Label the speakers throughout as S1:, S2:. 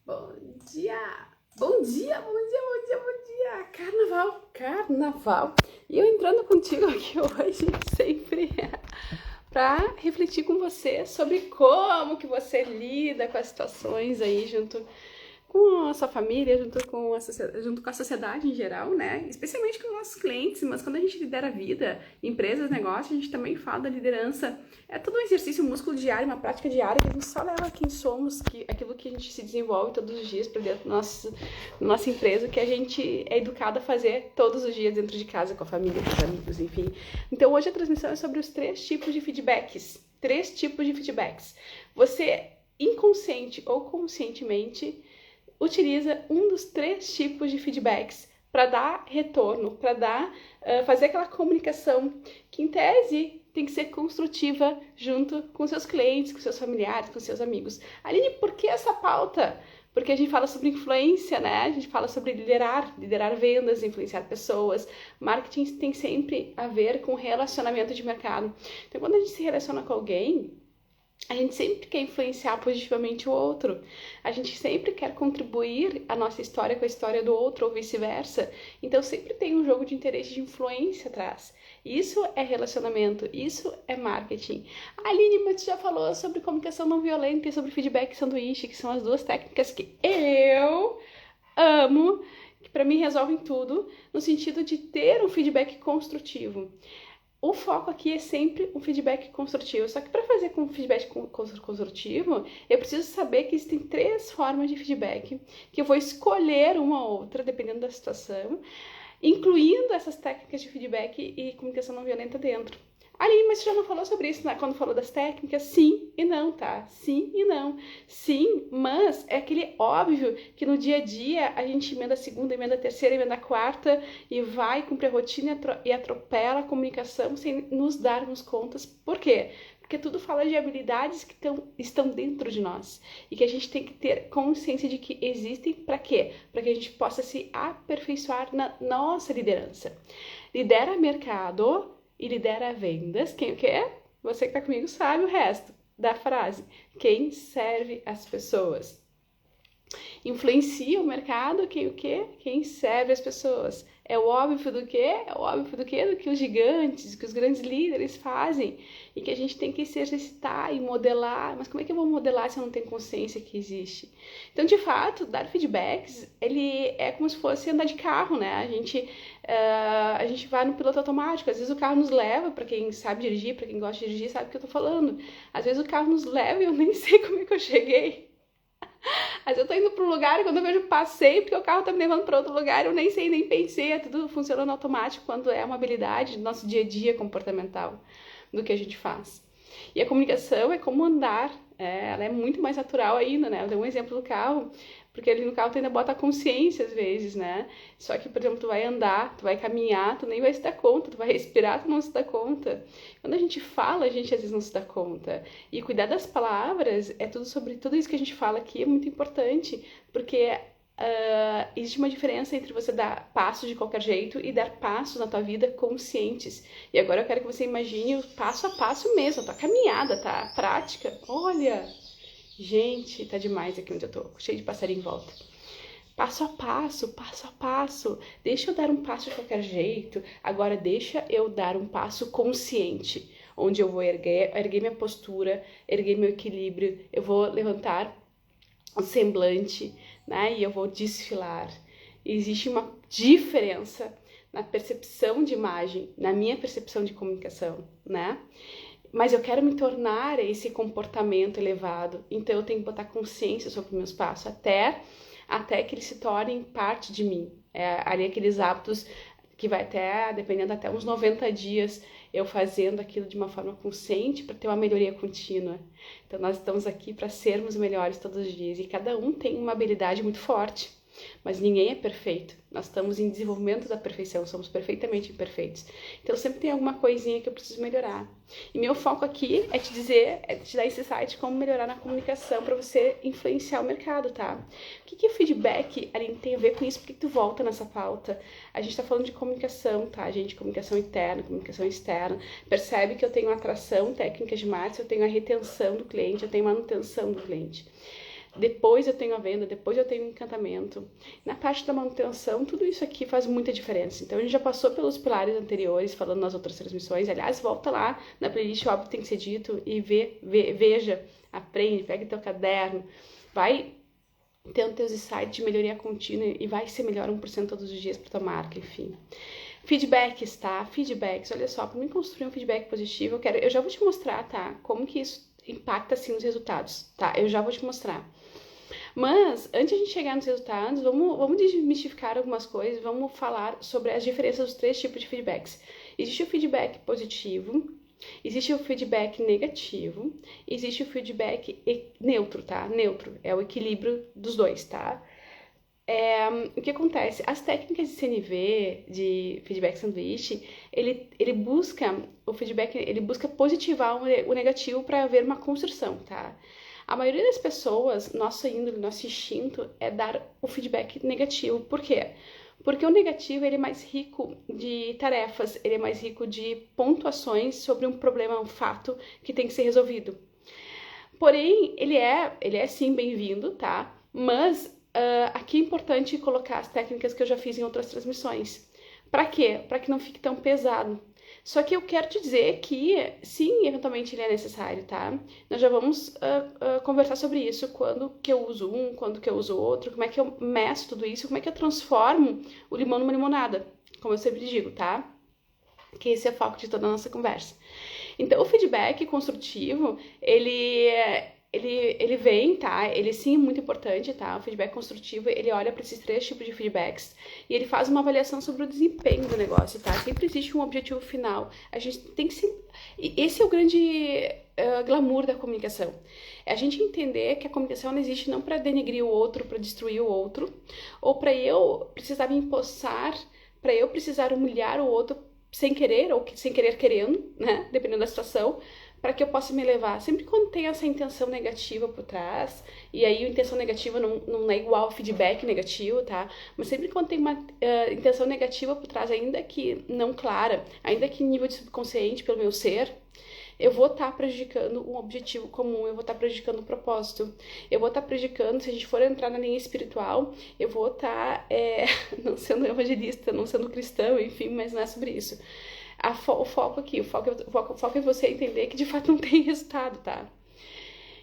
S1: Bom dia! Bom dia, bom dia, bom dia, bom dia! Carnaval, carnaval! E eu entrando contigo aqui hoje, sempre, para refletir com você sobre como que você lida com as situações aí junto com a sua família, junto com a sociedade em geral, né? Especialmente com os nossos clientes, mas quando a gente lidera a vida, empresas, negócios, a gente também fala da liderança. É todo um exercício, um músculo diário, uma prática diária que a gente só leva a quem somos, aquilo que a gente se desenvolve todos os dias para dentro da nossa empresa, que a gente é educado a fazer todos os dias dentro de casa, com a família, com os amigos, enfim. Então hoje a transmissão é sobre os 3 tipos de feedbacks. 3 tipos de feedbacks. Você, inconsciente ou conscientemente, utiliza um dos 3 tipos de feedbacks para dar retorno, para fazer aquela comunicação que, em tese, tem que ser construtiva junto com seus clientes, com seus familiares, com seus amigos. Aline, por que essa pauta? Porque a gente fala sobre influência, né? A gente fala sobre liderar vendas, influenciar pessoas. Marketing tem sempre a ver com relacionamento de mercado. Então, quando a gente se relaciona com alguém, a gente sempre quer influenciar positivamente o outro. A gente sempre quer contribuir a nossa história com a história do outro ou vice-versa. Então sempre tem um jogo de interesse de influência atrás. Isso é relacionamento, isso é marketing. Aline, mas você já falou sobre comunicação não violenta e sobre feedback sanduíche, que são as 2 técnicas que eu amo, que para mim resolvem tudo, no sentido de ter um feedback construtivo. O foco aqui é sempre um feedback construtivo. Só que para fazer com feedback construtivo, eu preciso saber que existem 3 formas de feedback, que eu vou escolher uma ou outra, dependendo da situação, incluindo essas técnicas de feedback e comunicação não violenta dentro. Ali, mas você já não falou sobre isso, né? Quando falou das técnicas? Sim e não, tá? Sim e não. Sim, mas é aquele óbvio que no dia a dia a gente emenda a segunda, emenda a terceira, emenda a quarta e vai cumprir a rotina e atropela a comunicação sem nos darmos contas. Por quê? Porque tudo fala de habilidades que estão dentro de nós e que a gente tem que ter consciência de que existem para quê? Para que a gente possa se aperfeiçoar na nossa liderança. Lidera mercado e lidera vendas. Quem o quê? Você que está comigo sabe o resto da frase. Quem serve as pessoas. Influencia o mercado, quem o quê? Quem serve as pessoas. É o óbvio do quê? É o óbvio do quê? Do que os gigantes, que os grandes líderes fazem. E que a gente tem que se exercitar e modelar. Mas como é que eu vou modelar se eu não tenho consciência que existe? Então, de fato, dar feedbacks, ele é como se fosse andar de carro, né? A gente vai no piloto automático. Às vezes o carro nos leva, para quem sabe dirigir, para quem gosta de dirigir, sabe o que eu tô falando. Às vezes o carro nos leva e eu nem sei como é que eu cheguei. Às vezes eu tô indo para um lugar e quando eu vejo passei, porque o carro tá me levando para outro lugar, eu nem sei, nem pensei, é tudo funcionando automático quando é uma habilidade do nosso dia a dia comportamental do que a gente faz. E a comunicação é como andar, ela é muito mais natural ainda, né? Eu dei um exemplo do carro, porque ali no carro tu ainda bota a consciência às vezes, né? Só que, por exemplo, tu vai andar, tu vai caminhar, tu nem vai se dar conta, tu vai respirar, tu não se dá conta. Quando a gente fala, a gente às vezes não se dá conta. E cuidar das palavras é tudo sobre tudo isso que a gente fala aqui é muito importante, porque existe uma diferença entre você dar passos de qualquer jeito e dar passos na tua vida conscientes. E agora eu quero que você imagine o passo a passo mesmo, a tua caminhada, tá? A prática. Olha, gente, tá demais aqui onde eu tô, cheio de passarinho em volta. Passo a passo, passo a passo. Deixa eu dar um passo de qualquer jeito. Agora deixa eu dar um passo consciente, onde eu vou erguer minha postura, erguer meu equilíbrio, eu vou levantar o semblante, né? E eu vou desfilar. Existe uma diferença na percepção de imagem, na minha percepção de comunicação, né? Mas eu quero me tornar esse comportamento elevado, então eu tenho que botar consciência sobre meus passos até que eles se tornem parte de mim. Ali aqueles hábitos que vai até, dependendo até uns 90 dias, eu fazendo aquilo de uma forma consciente para ter uma melhoria contínua. Então nós estamos aqui para sermos melhores todos os dias e cada um tem uma habilidade muito forte, mas ninguém é perfeito. Nós estamos em desenvolvimento da perfeição, somos perfeitamente imperfeitos. Então sempre tem alguma coisinha que eu preciso melhorar. E meu foco aqui é te dizer, é te dar esse insight como melhorar na comunicação para você influenciar o mercado, tá? O que é feedback, Aline, tem a ver com isso? Por que tu volta nessa pauta? A gente tá falando de comunicação, tá, gente? Comunicação interna, comunicação externa. Percebe que eu tenho atração, técnicas de marketing, eu tenho a retenção do cliente, eu tenho a manutenção do cliente. depois eu tenho a venda, depois eu tenho o encantamento. Na parte da manutenção, tudo isso aqui faz muita diferença. Então, a gente já passou pelos pilares anteriores, falando nas outras transmissões. Aliás, volta lá na playlist O Óbvio Tem Que Ser Dito e veja, aprende, pega teu caderno, vai tendo teus insights de melhoria contínua e vai ser melhor 1% todos os dias para tua marca, enfim. Feedbacks, tá? Feedbacks, olha só, para mim construir um feedback positivo, eu já vou te mostrar, tá? Como que isso impacta, assim, nos resultados, tá? Eu já vou te mostrar. Mas, antes de a gente chegar nos resultados, vamos desmistificar algumas coisas, vamos falar sobre as diferenças dos 3 tipos de feedbacks. Existe o feedback positivo, existe o feedback negativo, existe o feedback neutro, tá? Neutro, é o equilíbrio dos dois, tá? O que acontece? As técnicas de CNV, de feedback sanduíche, ele busca o feedback, ele busca positivar o negativo para haver uma construção, tá? A maioria das pessoas, nossa índole, nosso instinto é dar o feedback negativo. Por quê? Porque o negativo ele é mais rico de tarefas, ele é mais rico de pontuações sobre um problema, um fato que tem que ser resolvido. Porém, ele é sim bem-vindo, tá? Mas aqui é importante colocar as técnicas que eu já fiz em outras transmissões. Para quê? Para que não fique tão pesado. Só que eu quero te dizer que, sim, eventualmente ele é necessário, tá? Nós já vamos conversar sobre isso, quando que eu uso um, quando que eu uso outro, como é que eu meço tudo isso, como é que eu transformo o limão numa limonada, como eu sempre digo, tá? Que esse é o foco de toda a nossa conversa. Então, o feedback construtivo, ele vem, tá? Ele sim é muito importante, tá? O feedback construtivo, ele olha para esses 3 tipos de feedbacks e ele faz uma avaliação sobre o desempenho do negócio, tá? Sempre existe um objetivo final. A gente tem que se... Esse é o grande glamour da comunicação. É a gente entender que a comunicação não existe não para denegrir o outro, para destruir o outro, ou para eu precisar me empossar, para eu precisar humilhar o outro sem querer ou sem querer querendo, né? Dependendo da situação, para que eu possa me elevar. Sempre quando tem essa intenção negativa por trás, e aí a intenção negativa não é igual ao feedback negativo, tá? Mas sempre quando tem uma intenção negativa por trás, ainda que não clara, ainda que em nível de subconsciente pelo meu ser, eu vou estar prejudicando um objetivo comum, eu vou estar prejudicando um propósito, eu vou estar prejudicando, se a gente for entrar na linha espiritual, eu vou estar não sendo evangelista, não sendo cristão, enfim, mas não é sobre isso. O foco aqui, o foco é você entender que de fato não tem resultado, tá?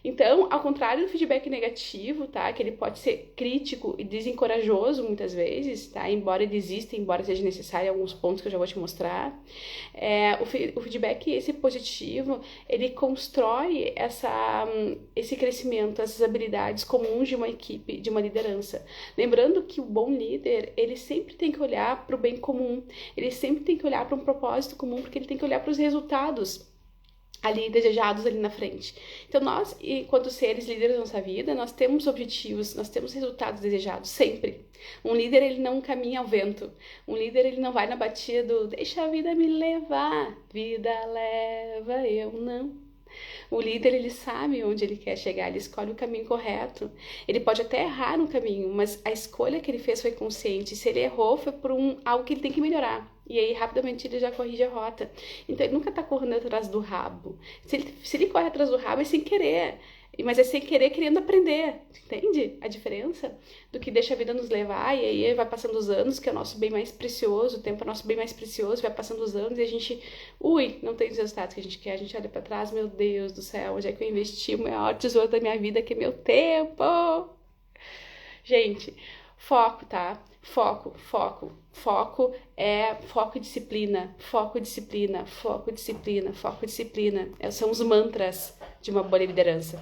S1: Então, ao contrário do feedback negativo, tá? Que ele pode ser crítico e desencorajoso muitas vezes, tá? Embora ele exista, embora seja necessário alguns pontos que eu já vou te mostrar. O feedback, esse positivo, ele constrói esse crescimento, essas habilidades comuns de uma equipe, de uma liderança. Lembrando que o bom líder, ele sempre tem que olhar para o bem comum, ele sempre tem que olhar para um propósito comum, porque ele tem que olhar para os resultados ali desejados ali na frente. Então nós, enquanto seres líderes da nossa vida, nós temos objetivos, nós temos resultados desejados sempre. Um líder, ele não caminha ao vento. Um líder, ele não vai na batida do deixa a vida me levar, vida leva, eu não. O líder, ele sabe onde ele quer chegar, ele escolhe o caminho correto. Ele pode até errar no caminho, mas a escolha que ele fez foi consciente. Se ele errou, foi por algo que ele tem que melhorar. E aí, rapidamente, ele já corrige a rota. Então, ele nunca tá correndo atrás do rabo. Se ele corre atrás do rabo, é sem querer. Mas é sem querer, querendo aprender. Entende a diferença? Do que deixa a vida nos levar, e aí vai passando os anos, que é o nosso bem mais precioso, o tempo é o nosso bem mais precioso, vai passando os anos e a gente, não tem os resultados que a gente quer, a gente olha pra trás, meu Deus do céu, onde é que eu investi o maior tesouro da minha vida, que é meu tempo? Gente, foco, tá? Foco é foco e disciplina, foco e disciplina, foco e disciplina, foco e disciplina. São os mantras de uma boa liderança.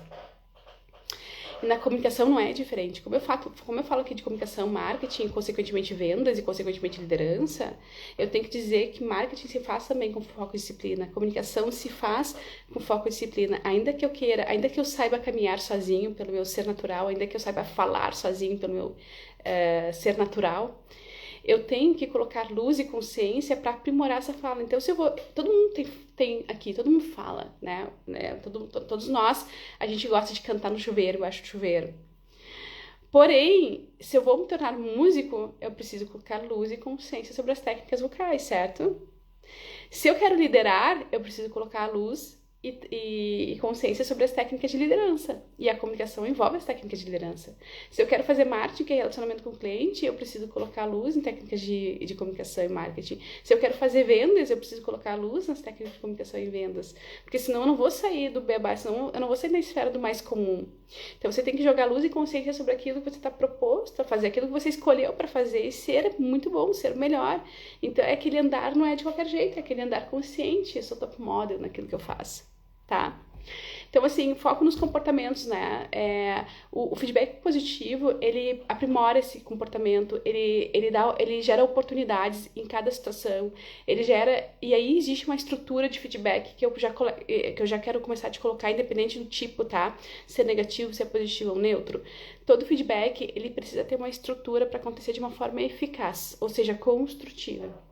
S1: E na comunicação não é diferente. Como eu falo aqui de comunicação, marketing, consequentemente vendas e consequentemente liderança, eu tenho que dizer que marketing se faz também com foco e disciplina. Comunicação se faz com foco e disciplina. Ainda que eu saiba caminhar sozinho pelo meu ser natural, ainda que eu saiba falar sozinho pelo meu ser natural, eu tenho que colocar luz e consciência para aprimorar essa fala. Então, todo mundo tem aqui, todo mundo fala, né? Todos nós, a gente gosta de cantar no chuveiro, embaixo do chuveiro. Porém, se eu vou me tornar músico, eu preciso colocar luz e consciência sobre as técnicas vocais, certo? Se eu quero liderar, eu preciso colocar luz e consciência sobre as técnicas de liderança. E a comunicação envolve as técnicas de liderança. Se eu quero fazer marketing, que é relacionamento com o cliente, eu preciso colocar a luz em técnicas de comunicação e marketing. Se eu quero fazer vendas, eu preciso colocar a luz nas técnicas de comunicação e vendas. Porque senão eu não vou sair do beabá, senão eu não vou sair da esfera do mais comum. Então você tem que jogar luz e consciência sobre aquilo que você está proposto a fazer, aquilo que você escolheu para fazer e ser muito bom, ser o melhor. Então é aquele andar, não é de qualquer jeito, é aquele andar consciente. Eu sou top model naquilo que eu faço. Tá? Então, assim, foco nos comportamentos, né? O feedback positivo, ele aprimora esse comportamento, ele gera oportunidades em cada situação, e aí existe uma estrutura de feedback que eu já quero começar a te colocar, independente do tipo, tá? Se é negativo, se é positivo ou neutro. Todo feedback, ele precisa ter uma estrutura para acontecer de uma forma eficaz, ou seja, construtiva.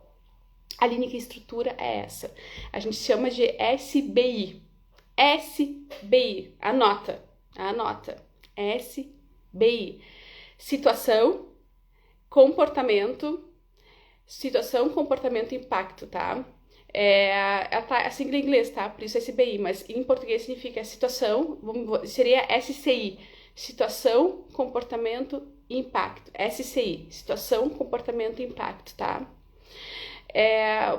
S1: Aline, que estrutura é essa? A gente chama de SBI. SBI, anota. SBI. Situação, comportamento, impacto, tá? A sigla em inglês, tá? Por isso é SBI, mas em português significa situação, seria SCI. Situação, comportamento e impacto. SCI, situação, comportamento e impacto, tá?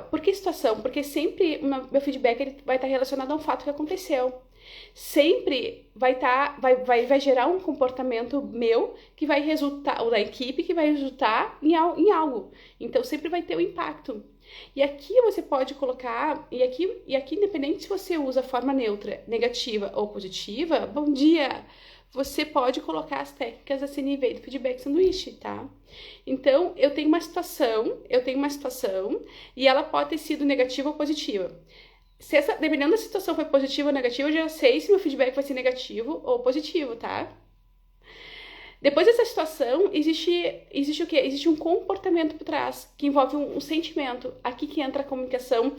S1: Por que situação? Porque sempre meu feedback ele vai estar relacionado a um fato que aconteceu. Sempre vai gerar um comportamento meu que vai resultar, ou da equipe, que vai resultar em algo. Então sempre vai ter um impacto. E aqui você pode colocar, e aqui independente se você usa a forma neutra, negativa ou positiva, bom dia! Você pode colocar as técnicas a esse nível do feedback sanduíche, tá? Então, eu tenho uma situação, e ela pode ter sido negativa ou positiva. Dependendo da situação foi positiva ou negativa, eu já sei se meu feedback vai ser negativo ou positivo, tá? Depois dessa situação, existe o quê? Existe um comportamento por trás, que envolve um sentimento. Aqui que entra a comunicação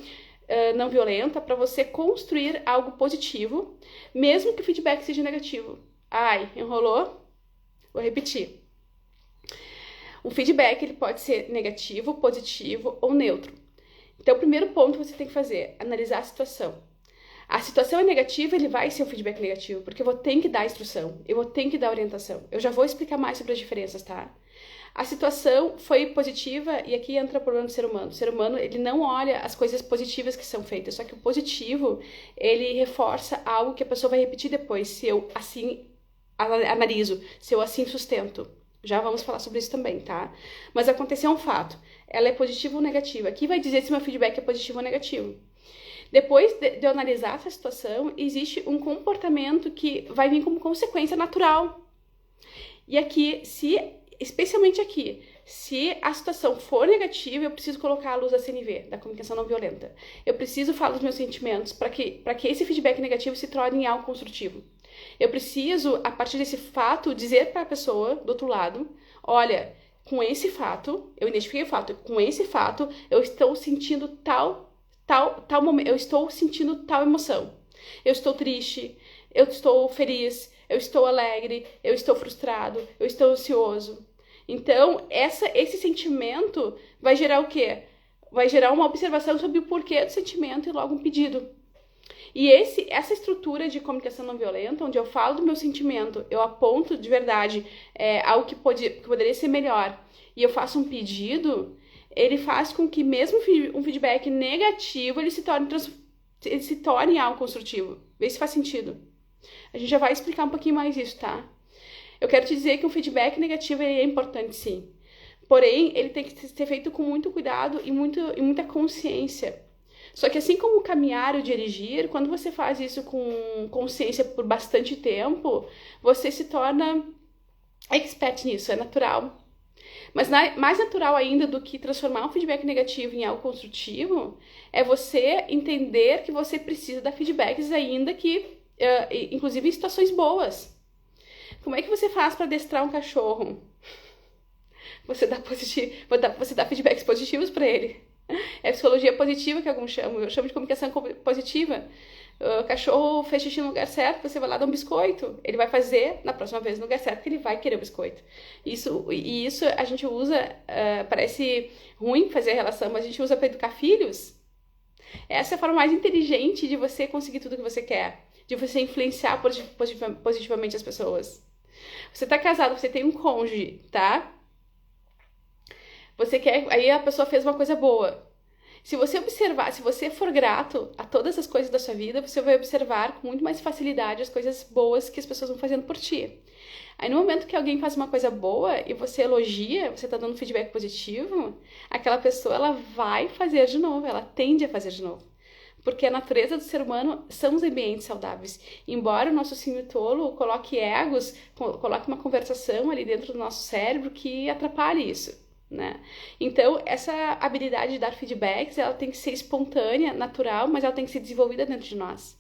S1: não violenta, para você construir algo positivo, mesmo que o feedback seja negativo. Ai, enrolou? Vou repetir. O feedback ele pode ser negativo, positivo ou neutro. Então, o primeiro ponto que você tem que fazer, analisar a situação. A situação é negativa, ele vai ser um feedback negativo, porque eu vou ter que dar instrução, eu vou ter que dar orientação. Eu já vou explicar mais sobre as diferenças, tá? A situação foi positiva e aqui entra o problema do ser humano. O ser humano, ele não olha as coisas positivas que são feitas, só que o positivo, ele reforça algo que a pessoa vai repetir depois, se eu assim analiso, se eu assim sustento. Já vamos falar sobre isso também, tá? Mas aconteceu um fato. Ela é positiva ou negativa? Aqui vai dizer se meu feedback é positivo ou negativo. Depois de eu analisar essa situação, existe um comportamento que vai vir como consequência natural. E aqui, especialmente aqui, se a situação for negativa, eu preciso colocar a luz da CNV, da comunicação não violenta. Eu preciso falar dos meus sentimentos para que esse feedback negativo se torne em algo construtivo. Eu preciso, a partir desse fato, dizer para a pessoa do outro lado, olha, com esse fato, eu identifiquei o fato, com esse fato, eu estou sentindo tal momento, eu estou sentindo tal emoção. Eu estou triste, eu estou feliz, eu estou alegre, eu estou frustrado, eu estou ansioso. Então, esse sentimento vai gerar o quê? Vai gerar uma observação sobre o porquê do sentimento e logo um pedido. E essa estrutura de comunicação não violenta, onde eu falo do meu sentimento, eu aponto de verdade algo que poderia ser melhor, e eu faço um pedido, ele faz com que mesmo um feedback negativo, ele se torne algo construtivo. Vê se faz sentido. A gente já vai explicar um pouquinho mais isso, tá? Eu quero te dizer que um feedback negativo ele é importante, sim. Porém, ele tem que ser feito com muito cuidado e muita consciência. Só que assim como caminhar ou dirigir, quando você faz isso com consciência por bastante tempo, você se torna expert nisso, é natural. Mas mais natural ainda do que transformar um feedback negativo em algo construtivo, é você entender que você precisa dar feedbacks ainda que, inclusive em situações boas. Como é que você faz para adestrar um cachorro? Você dá feedbacks positivos para ele. É psicologia positiva que alguns chamam. Eu chamo de comunicação positiva. O cachorro fez xixi no lugar certo, você vai lá dar um biscoito. Ele vai fazer na próxima vez no lugar certo, que ele vai querer o biscoito. Isso a gente usa, parece ruim fazer a relação, mas a gente usa para educar filhos. Essa é a forma mais inteligente de você conseguir tudo que você quer, de você influenciar positivamente as pessoas. Você tá casado, você tem um cônjuge, tá? Você quer, aí a pessoa fez uma coisa boa. Se você observar, se você for grato a todas as coisas da sua vida, você vai observar com muito mais facilidade as coisas boas que as pessoas vão fazendo por ti. Aí no momento que alguém faz uma coisa boa e você elogia, você tá dando feedback positivo, aquela pessoa ela vai fazer de novo, ela tende a fazer de novo. Porque a natureza do ser humano são os ambientes saudáveis. Embora o nosso cínio tolo coloque egos, coloque uma conversação ali dentro do nosso cérebro que atrapalhe isso. Né? Então, essa habilidade de dar feedbacks, ela tem que ser espontânea, natural, mas ela tem que ser desenvolvida dentro de nós.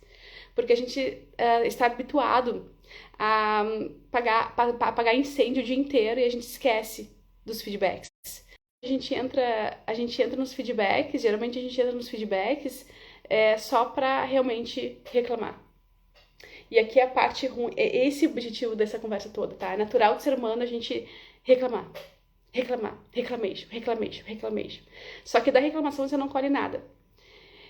S1: Porque a gente está habituado a apagar incêndio o dia inteiro e a gente esquece dos feedbacks. A gente entra nos feedbacks, geralmente a gente entra nos feedbacks só para realmente reclamar. E aqui é a parte ruim, é esse o objetivo dessa conversa toda, tá? É natural do ser humano a gente reclamar. Reclamation. Só que da reclamação você não colhe nada.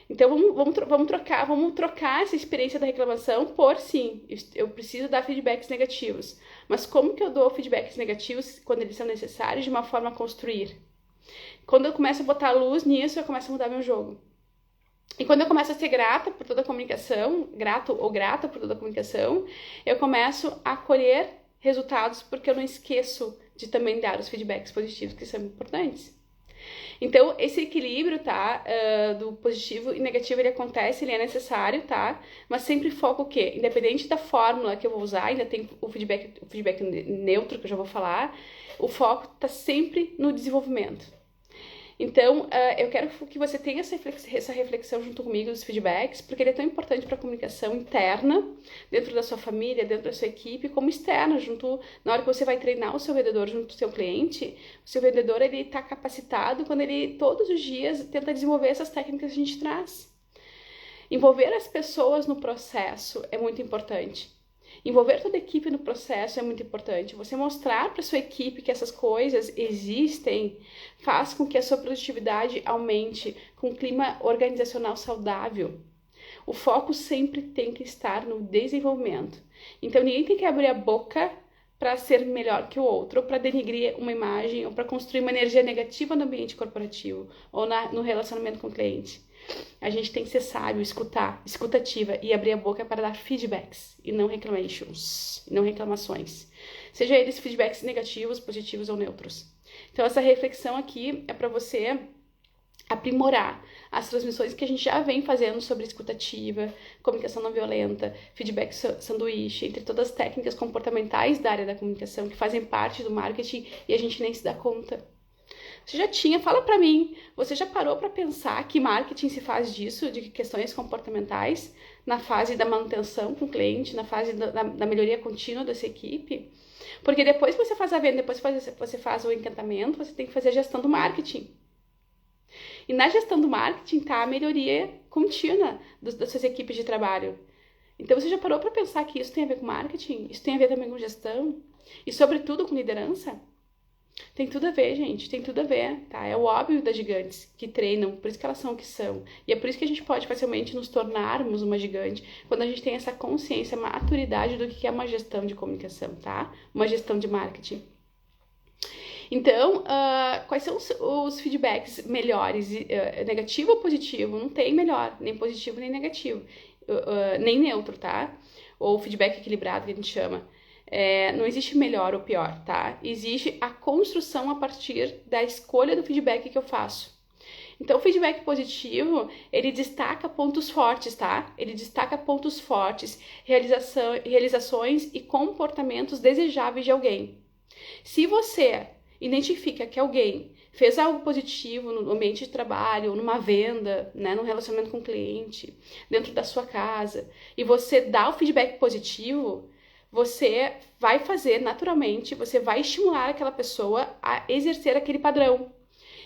S1: Então vamos trocar essa experiência da reclamação por sim, eu preciso dar feedbacks negativos. Mas como que eu dou feedbacks negativos quando eles são necessários de uma forma a construir? Quando eu começo a botar luz nisso, eu começo a mudar meu jogo. E quando eu começo a ser grata por toda a comunicação, grato ou grata por toda a comunicação, eu começo a colher resultados porque eu não esqueço de também dar os feedbacks positivos que são importantes. Então, esse equilíbrio, tá, do positivo e negativo, ele acontece, ele é necessário, tá, mas sempre foca o quê? Independente da fórmula que eu vou usar, ainda tem o feedback neutro, que eu já vou falar, o foco tá sempre no desenvolvimento. Então, eu quero que você tenha essa reflexão junto comigo dos feedbacks, porque ele é tão importante para a comunicação interna, dentro da sua família, dentro da sua equipe, como externa, na hora que você vai treinar o seu vendedor junto do seu cliente, o seu vendedor ele está capacitado quando ele todos os dias tenta desenvolver essas técnicas que a gente traz. Envolver as pessoas no processo é muito importante. Envolver toda a equipe no processo é muito importante. Você mostrar para sua equipe que essas coisas existem faz com que a sua produtividade aumente, com um clima organizacional saudável. O foco sempre tem que estar no desenvolvimento. Então ninguém tem que abrir a boca para ser melhor que o outro, ou para denigrir uma imagem, ou para construir uma energia negativa no ambiente corporativo, ou no relacionamento com o cliente. A gente tem que ser sábio, escutativa e abrir a boca para dar feedbacks e não reclamations, não reclamações. Seja eles feedbacks negativos, positivos ou neutros. Então essa reflexão aqui é para você aprimorar as transmissões que a gente já vem fazendo sobre escutativa, comunicação não violenta, feedback sanduíche, entre todas as técnicas comportamentais da área da comunicação que fazem parte do marketing e a gente nem se dá conta. Você já fala pra mim, você já parou pra pensar que marketing se faz disso, de questões comportamentais, na fase da manutenção com o cliente, na fase da melhoria contínua dessa equipe? Porque depois que você faz a venda, depois que você faz o encantamento, você tem que fazer a gestão do marketing. E na gestão do marketing tá a melhoria contínua das suas equipes de trabalho. Então você já parou pra pensar que isso tem a ver com marketing? Isso tem a ver também com gestão? E sobretudo com liderança? Tem tudo a ver, gente, tem tudo a ver, tá? É o óbvio das gigantes que treinam, por isso que elas são o que são. E é por isso que a gente pode facilmente nos tornarmos uma gigante, quando a gente tem essa consciência, maturidade do que é uma gestão de comunicação, tá? Uma gestão de marketing. Então, quais são os feedbacks melhores? Negativo ou positivo? Não tem melhor, nem positivo nem negativo, nem neutro, tá? Ou feedback equilibrado, que a gente chama. Não existe melhor ou pior, tá? Existe a construção a partir da escolha do feedback que eu faço. Então, o feedback positivo, ele destaca pontos fortes, tá? Ele destaca pontos fortes, realizações e comportamentos desejáveis de alguém. Se você identifica que alguém fez algo positivo no ambiente de trabalho, ou numa venda, né, num relacionamento com o cliente, dentro da sua casa, e você dá o feedback positivo, você vai fazer naturalmente, você vai estimular aquela pessoa a exercer aquele padrão.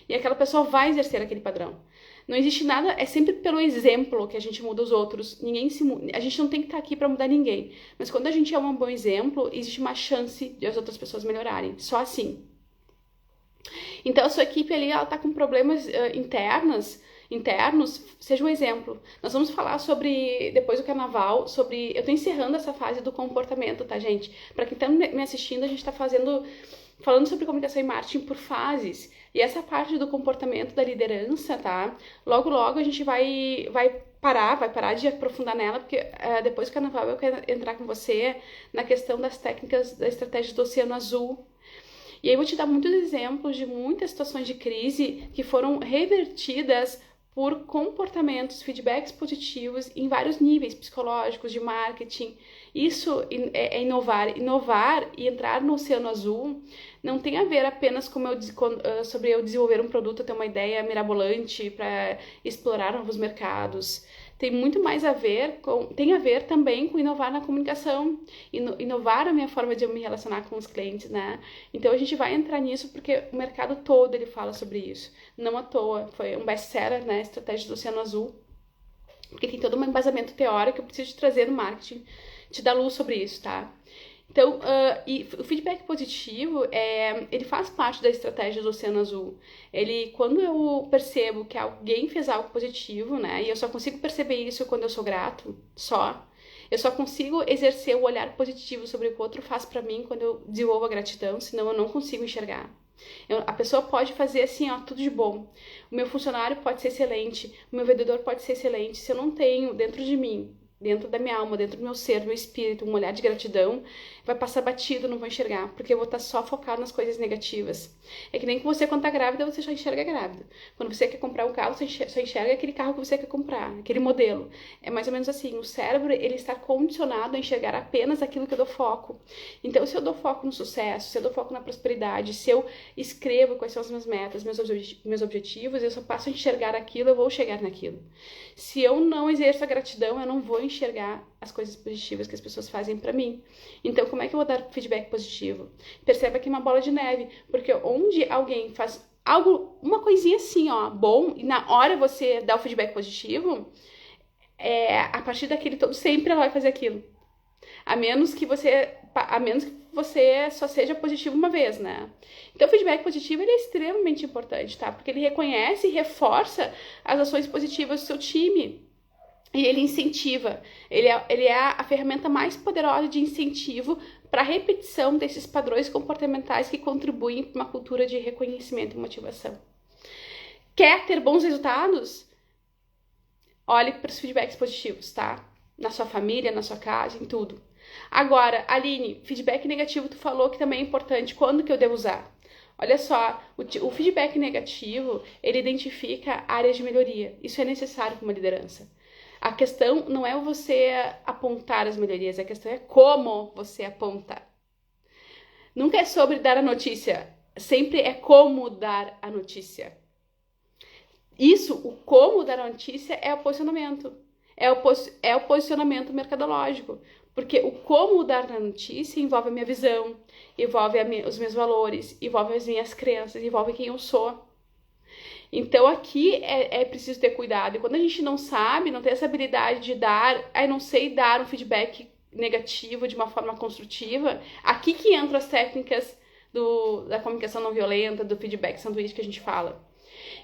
S1: E aquela pessoa vai exercer aquele padrão. Não existe nada, é sempre pelo exemplo que a gente muda os outros. A gente não tem que estar aqui para mudar ninguém. Mas quando a gente é um bom exemplo, existe uma chance de as outras pessoas melhorarem. Só assim. Então a sua equipe ali, ela tá com problemas internos internos seja um exemplo. Nós vamos falar sobre, depois do carnaval, sobre... Eu tô encerrando essa fase do comportamento, tá, gente? Pra quem tá me assistindo, a gente tá falando sobre comunicação e marketing por fases. E essa parte do comportamento da liderança, tá? Logo, logo a gente vai parar de aprofundar nela, porque depois do carnaval eu quero entrar com você na questão das técnicas, da estratégia do Oceano Azul. E aí eu vou te dar muitos exemplos de muitas situações de crise que foram revertidas por comportamentos, feedbacks positivos em vários níveis psicológicos, de marketing. Isso é inovar. Inovar e entrar no Oceano Azul não tem a ver apenas sobre eu desenvolver um produto, ter uma ideia mirabolante para explorar novos mercados. Tem muito mais a ver tem a ver também com inovar na comunicação, inovar a minha forma de eu me relacionar com os clientes, né? Então a gente vai entrar nisso porque o mercado todo ele fala sobre isso. Não à toa, foi um best-seller, né? Estratégia do Oceano Azul, porque tem todo um embasamento teórico que eu preciso te trazer no marketing, te dar luz sobre isso, tá? Então, e o feedback positivo, ele faz parte da estratégia do Oceano Azul. Quando eu percebo que alguém fez algo positivo, né, e eu só consigo perceber isso quando eu sou grato, eu só consigo exercer o olhar positivo sobre o que o outro faz pra mim quando eu desenvolvo a gratidão, senão eu não consigo enxergar. A pessoa pode fazer assim, ó, tudo de bom. O meu funcionário pode ser excelente, o meu vendedor pode ser excelente. Se eu não tenho dentro de mim, dentro da minha alma, dentro do meu ser, do meu espírito, um olhar de gratidão, vai passar batido, não vou enxergar, porque eu vou estar só focado nas coisas negativas. É que nem que você, quando tá grávida, você só enxerga grávida. Quando você quer comprar um carro, você só enxerga aquele carro que você quer comprar, aquele modelo. É mais ou menos assim, o cérebro, ele está condicionado a enxergar apenas aquilo que eu dou foco. Então, se eu dou foco no sucesso, se eu dou foco na prosperidade, se eu escrevo quais são as minhas metas, meus objetivos, eu só passo a enxergar aquilo, eu vou chegar naquilo. Se eu não exerço a gratidão, eu não vou enxergar as coisas positivas que as pessoas fazem pra mim. Então, como é que eu vou dar feedback positivo? Perceba que é uma bola de neve, porque onde alguém faz algo, uma coisinha assim, ó, bom, e na hora você dá o feedback positivo, a partir daquele todo, sempre ela vai fazer aquilo. A menos que você só seja positivo uma vez, né? Então, o feedback positivo, ele é extremamente importante, tá? Porque ele reconhece e reforça as ações positivas do seu time. E ele incentiva. Ele é a ferramenta mais poderosa de incentivo para a repetição desses padrões comportamentais que contribuem para uma cultura de reconhecimento e motivação. Quer ter bons resultados? Olhe para os feedbacks positivos, tá? Na sua família, na sua casa, em tudo. Agora, Aline, feedback negativo, tu falou que também é importante. Quando que eu devo usar? Olha só, o feedback negativo, ele identifica áreas de melhoria. Isso é necessário para uma liderança. A questão não é você apontar as melhorias, a questão é como você aponta. Nunca é sobre dar a notícia, sempre é como dar a notícia. Isso, o como dar a notícia é o posicionamento. É o posicionamento mercadológico. Porque o como dar a notícia envolve a minha visão, envolve os meus valores, envolve as minhas crenças, envolve quem eu sou. Então aqui é preciso ter cuidado. E quando a gente não sabe, não tem essa habilidade de não sei dar um feedback negativo de uma forma construtiva, aqui que entram as técnicas da comunicação não violenta, do feedback sanduíche que a gente fala.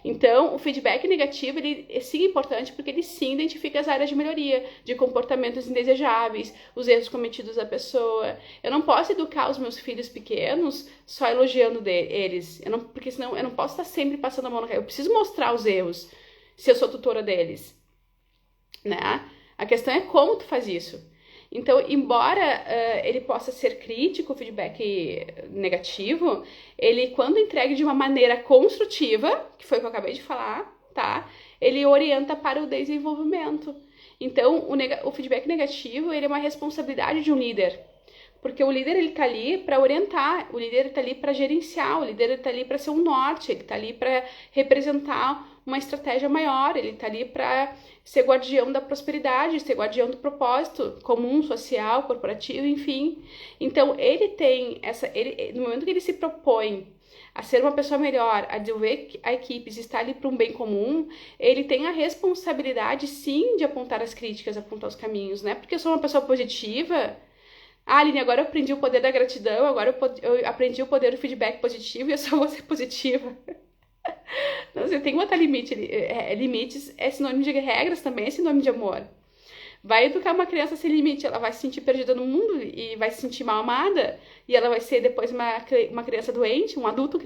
S1: Então, o feedback negativo, ele é sim importante porque ele sim identifica as áreas de melhoria, de comportamentos indesejáveis, os erros cometidos da pessoa. Eu não posso educar os meus filhos pequenos só elogiando eles, porque senão eu não posso estar sempre passando a mão na cara. Eu preciso mostrar os erros, se eu sou tutora deles, né? A questão é como tu faz isso. Então, embora ele possa ser crítico, o feedback negativo, ele, quando entregue de uma maneira construtiva, que foi o que eu acabei de falar, tá? Ele orienta para o desenvolvimento. Então, o feedback negativo, ele é uma responsabilidade de um líder. Porque o líder, ele tá ali para orientar, o líder ele tá ali para gerenciar, o líder ele tá ali para ser um norte, ele tá ali para representar uma estratégia maior, ele tá ali para ser guardião da prosperidade, ser guardião do propósito comum, social, corporativo, enfim. Então, ele tem no momento que ele se propõe a ser uma pessoa melhor, a desenvolver a equipe, estar ali para um bem comum, ele tem a responsabilidade, sim, de apontar as críticas, apontar os caminhos, né? Porque eu sou uma pessoa positiva. Aline, agora eu aprendi o poder da gratidão, agora eu aprendi o poder do feedback positivo e eu só vou ser positiva. Não, você tem que botar limite. Limites é sinônimo de regras também, é sinônimo de amor. Vai educar uma criança sem limite, ela vai se sentir perdida no mundo e vai se sentir mal amada, e ela vai ser depois uma criança doente, um adulto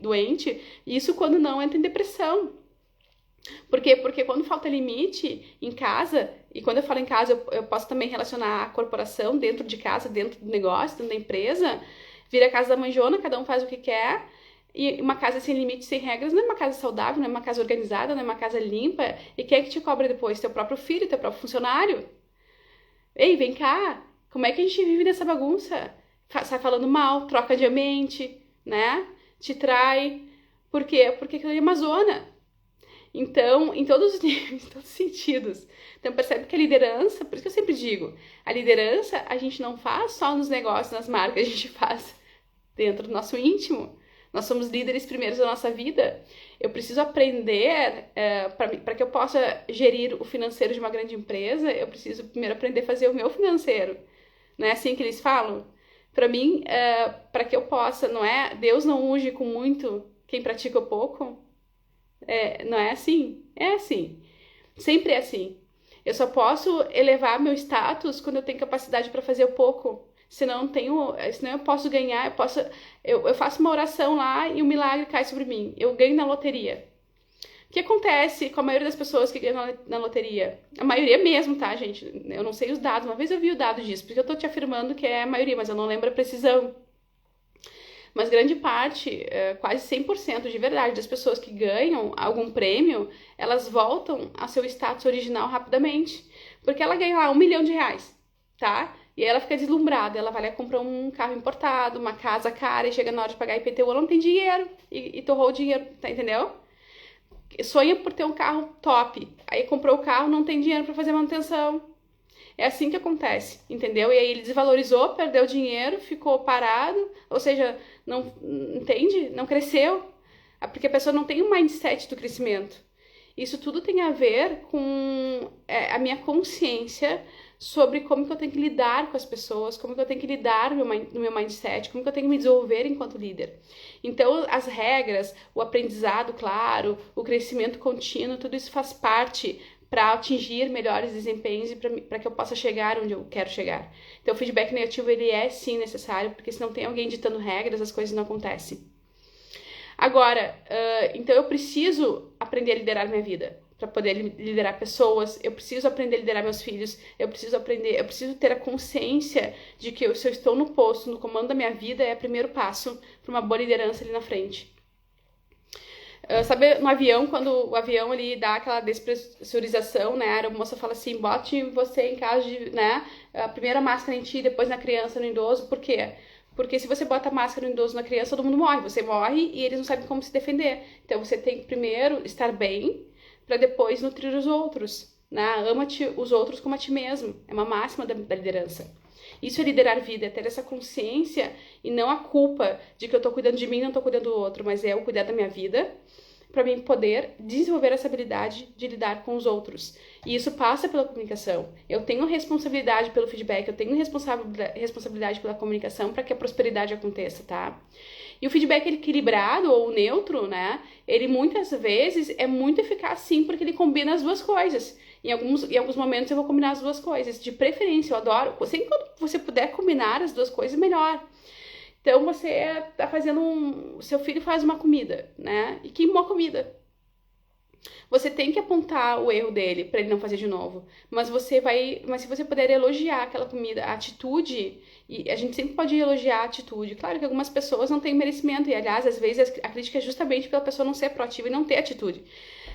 S1: doente, e isso quando não entra em depressão. Por quê? Porque quando falta limite em casa, e quando eu falo em casa, eu posso também relacionar a corporação dentro de casa, dentro do negócio, dentro da empresa, vira a casa da manjona, cada um faz o que quer, e uma casa sem limites, sem regras, não é uma casa saudável, não é uma casa organizada, não é uma casa limpa. E quem é que te cobra depois? Teu próprio filho, teu próprio funcionário? Ei, vem cá, como é que a gente vive nessa bagunça? Sai falando mal, troca de ambiente, né? Te trai. Por quê? Porque aquilo é uma zona. Então, em todos os níveis, em todos os sentidos. Então, percebe que a liderança, por isso que eu sempre digo, a liderança a gente não faz só nos negócios, nas marcas, a gente faz dentro do nosso íntimo. Nós somos líderes primeiros da nossa vida. Eu preciso aprender, para que eu possa gerir o financeiro de uma grande empresa, eu preciso primeiro aprender a fazer o meu financeiro. Não é assim que eles falam? Para mim, para que eu possa, não é? Deus não unge com muito quem pratica o pouco. Não é assim? É assim. Sempre é assim. Eu só posso elevar meu status quando eu tenho capacidade para fazer o pouco. Senão eu posso ganhar, eu faço uma oração lá e um milagre cai sobre mim. Eu ganho na loteria. O que acontece com a maioria das pessoas que ganham na loteria? A maioria mesmo, tá, gente? Eu não sei os dados. Uma vez eu vi o dado disso, porque eu tô te afirmando que é a maioria, mas eu não lembro a precisão. Mas grande parte, quase 100% de verdade, das pessoas que ganham algum prêmio, elas voltam ao seu status original rapidamente. Porque ela ganha lá R$1 milhão, tá? E aí ela fica deslumbrada, ela vai lá comprar um carro importado, uma casa cara, e chega na hora de pagar IPTU, ela não tem dinheiro, e torrou o dinheiro, tá, entendeu? Sonha por ter um carro top, aí comprou o carro, não tem dinheiro para fazer manutenção. É assim que acontece, entendeu? E aí ele desvalorizou, perdeu dinheiro, ficou parado, ou seja, não, entende? Não cresceu, porque a pessoa não tem um mindset do crescimento. Isso tudo tem a ver com a minha consciência sobre como que eu tenho que lidar com as pessoas, como que eu tenho que lidar no meu mindset, como que eu tenho que me desenvolver enquanto líder. Então, as regras, o aprendizado, claro, o crescimento contínuo, tudo isso faz parte para atingir melhores desempenhos e para que eu possa chegar onde eu quero chegar. Então, o feedback negativo, ele é sim necessário, porque se não tem alguém ditando regras, as coisas não acontecem. Agora, então eu preciso aprender a liderar minha vida, para poder liderar pessoas, eu preciso aprender a liderar meus filhos, eu preciso ter a consciência de que se eu estou no posto, no comando da minha vida, é o primeiro passo para uma boa liderança ali na frente. Sabe, no avião, quando o avião ele dá aquela despressurização, né, a aeromoça fala assim, bote você em caso de, né, a primeira máscara em ti, depois na criança, no idoso, por quê? Porque se você bota a máscara no idoso na criança, todo mundo morre. Você morre e eles não sabem como se defender. Então você tem que primeiro estar bem, para depois nutrir os outros. Né? Ama-te os outros como a ti mesmo. É uma máxima da liderança. Isso é liderar vida, é ter essa consciência e não a culpa de que eu tô cuidando de mim e não tô cuidando do outro, mas é o cuidar da minha vida, para mim poder desenvolver essa habilidade de lidar com os outros. E isso passa pela comunicação. Eu tenho responsabilidade pelo feedback, eu tenho responsabilidade pela comunicação para que a prosperidade aconteça, tá? E o feedback equilibrado ou neutro, né? Ele muitas vezes é muito eficaz sim, porque ele combina as duas coisas. Em alguns momentos eu vou combinar as duas coisas. De preferência, eu adoro. Sempre quando você puder combinar as duas coisas, melhor. Então você tá fazendo seu filho faz uma comida, né? E queimou a comida. Você tem que apontar o erro dele para ele não fazer de novo. Mas se você puder elogiar aquela comida, a atitude, e a gente sempre pode elogiar a atitude. Claro que algumas pessoas não têm merecimento, e aliás, às vezes a crítica é justamente pela pessoa não ser proativa e não ter atitude.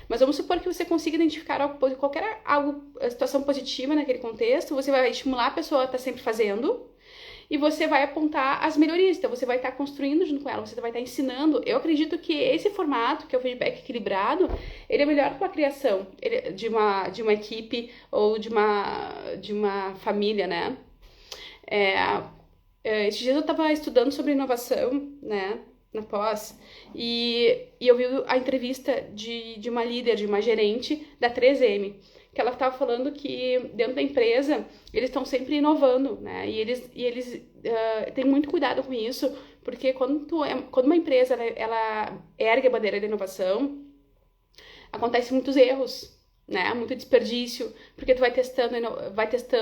S1: Mas vamos supor que você consiga identificar qualquer situação positiva naquele contexto, você vai estimular a pessoa a estar sempre fazendo, e você vai apontar as melhorias, então você vai estar construindo junto com ela, você vai estar ensinando. Eu acredito que esse formato, que é o feedback equilibrado, ele é melhor para a criação de uma equipe ou de uma família, né? Esses dias eu estava estudando sobre inovação, né, na pós, e eu vi a entrevista de uma líder, de uma gerente da 3M, que ela estava falando que dentro da empresa eles estão sempre inovando, né? E eles têm muito cuidado com isso, Porque quando uma empresa ela ergue a bandeira da inovação, acontecem muitos erros, né? Muito desperdício, porque tu vai testando,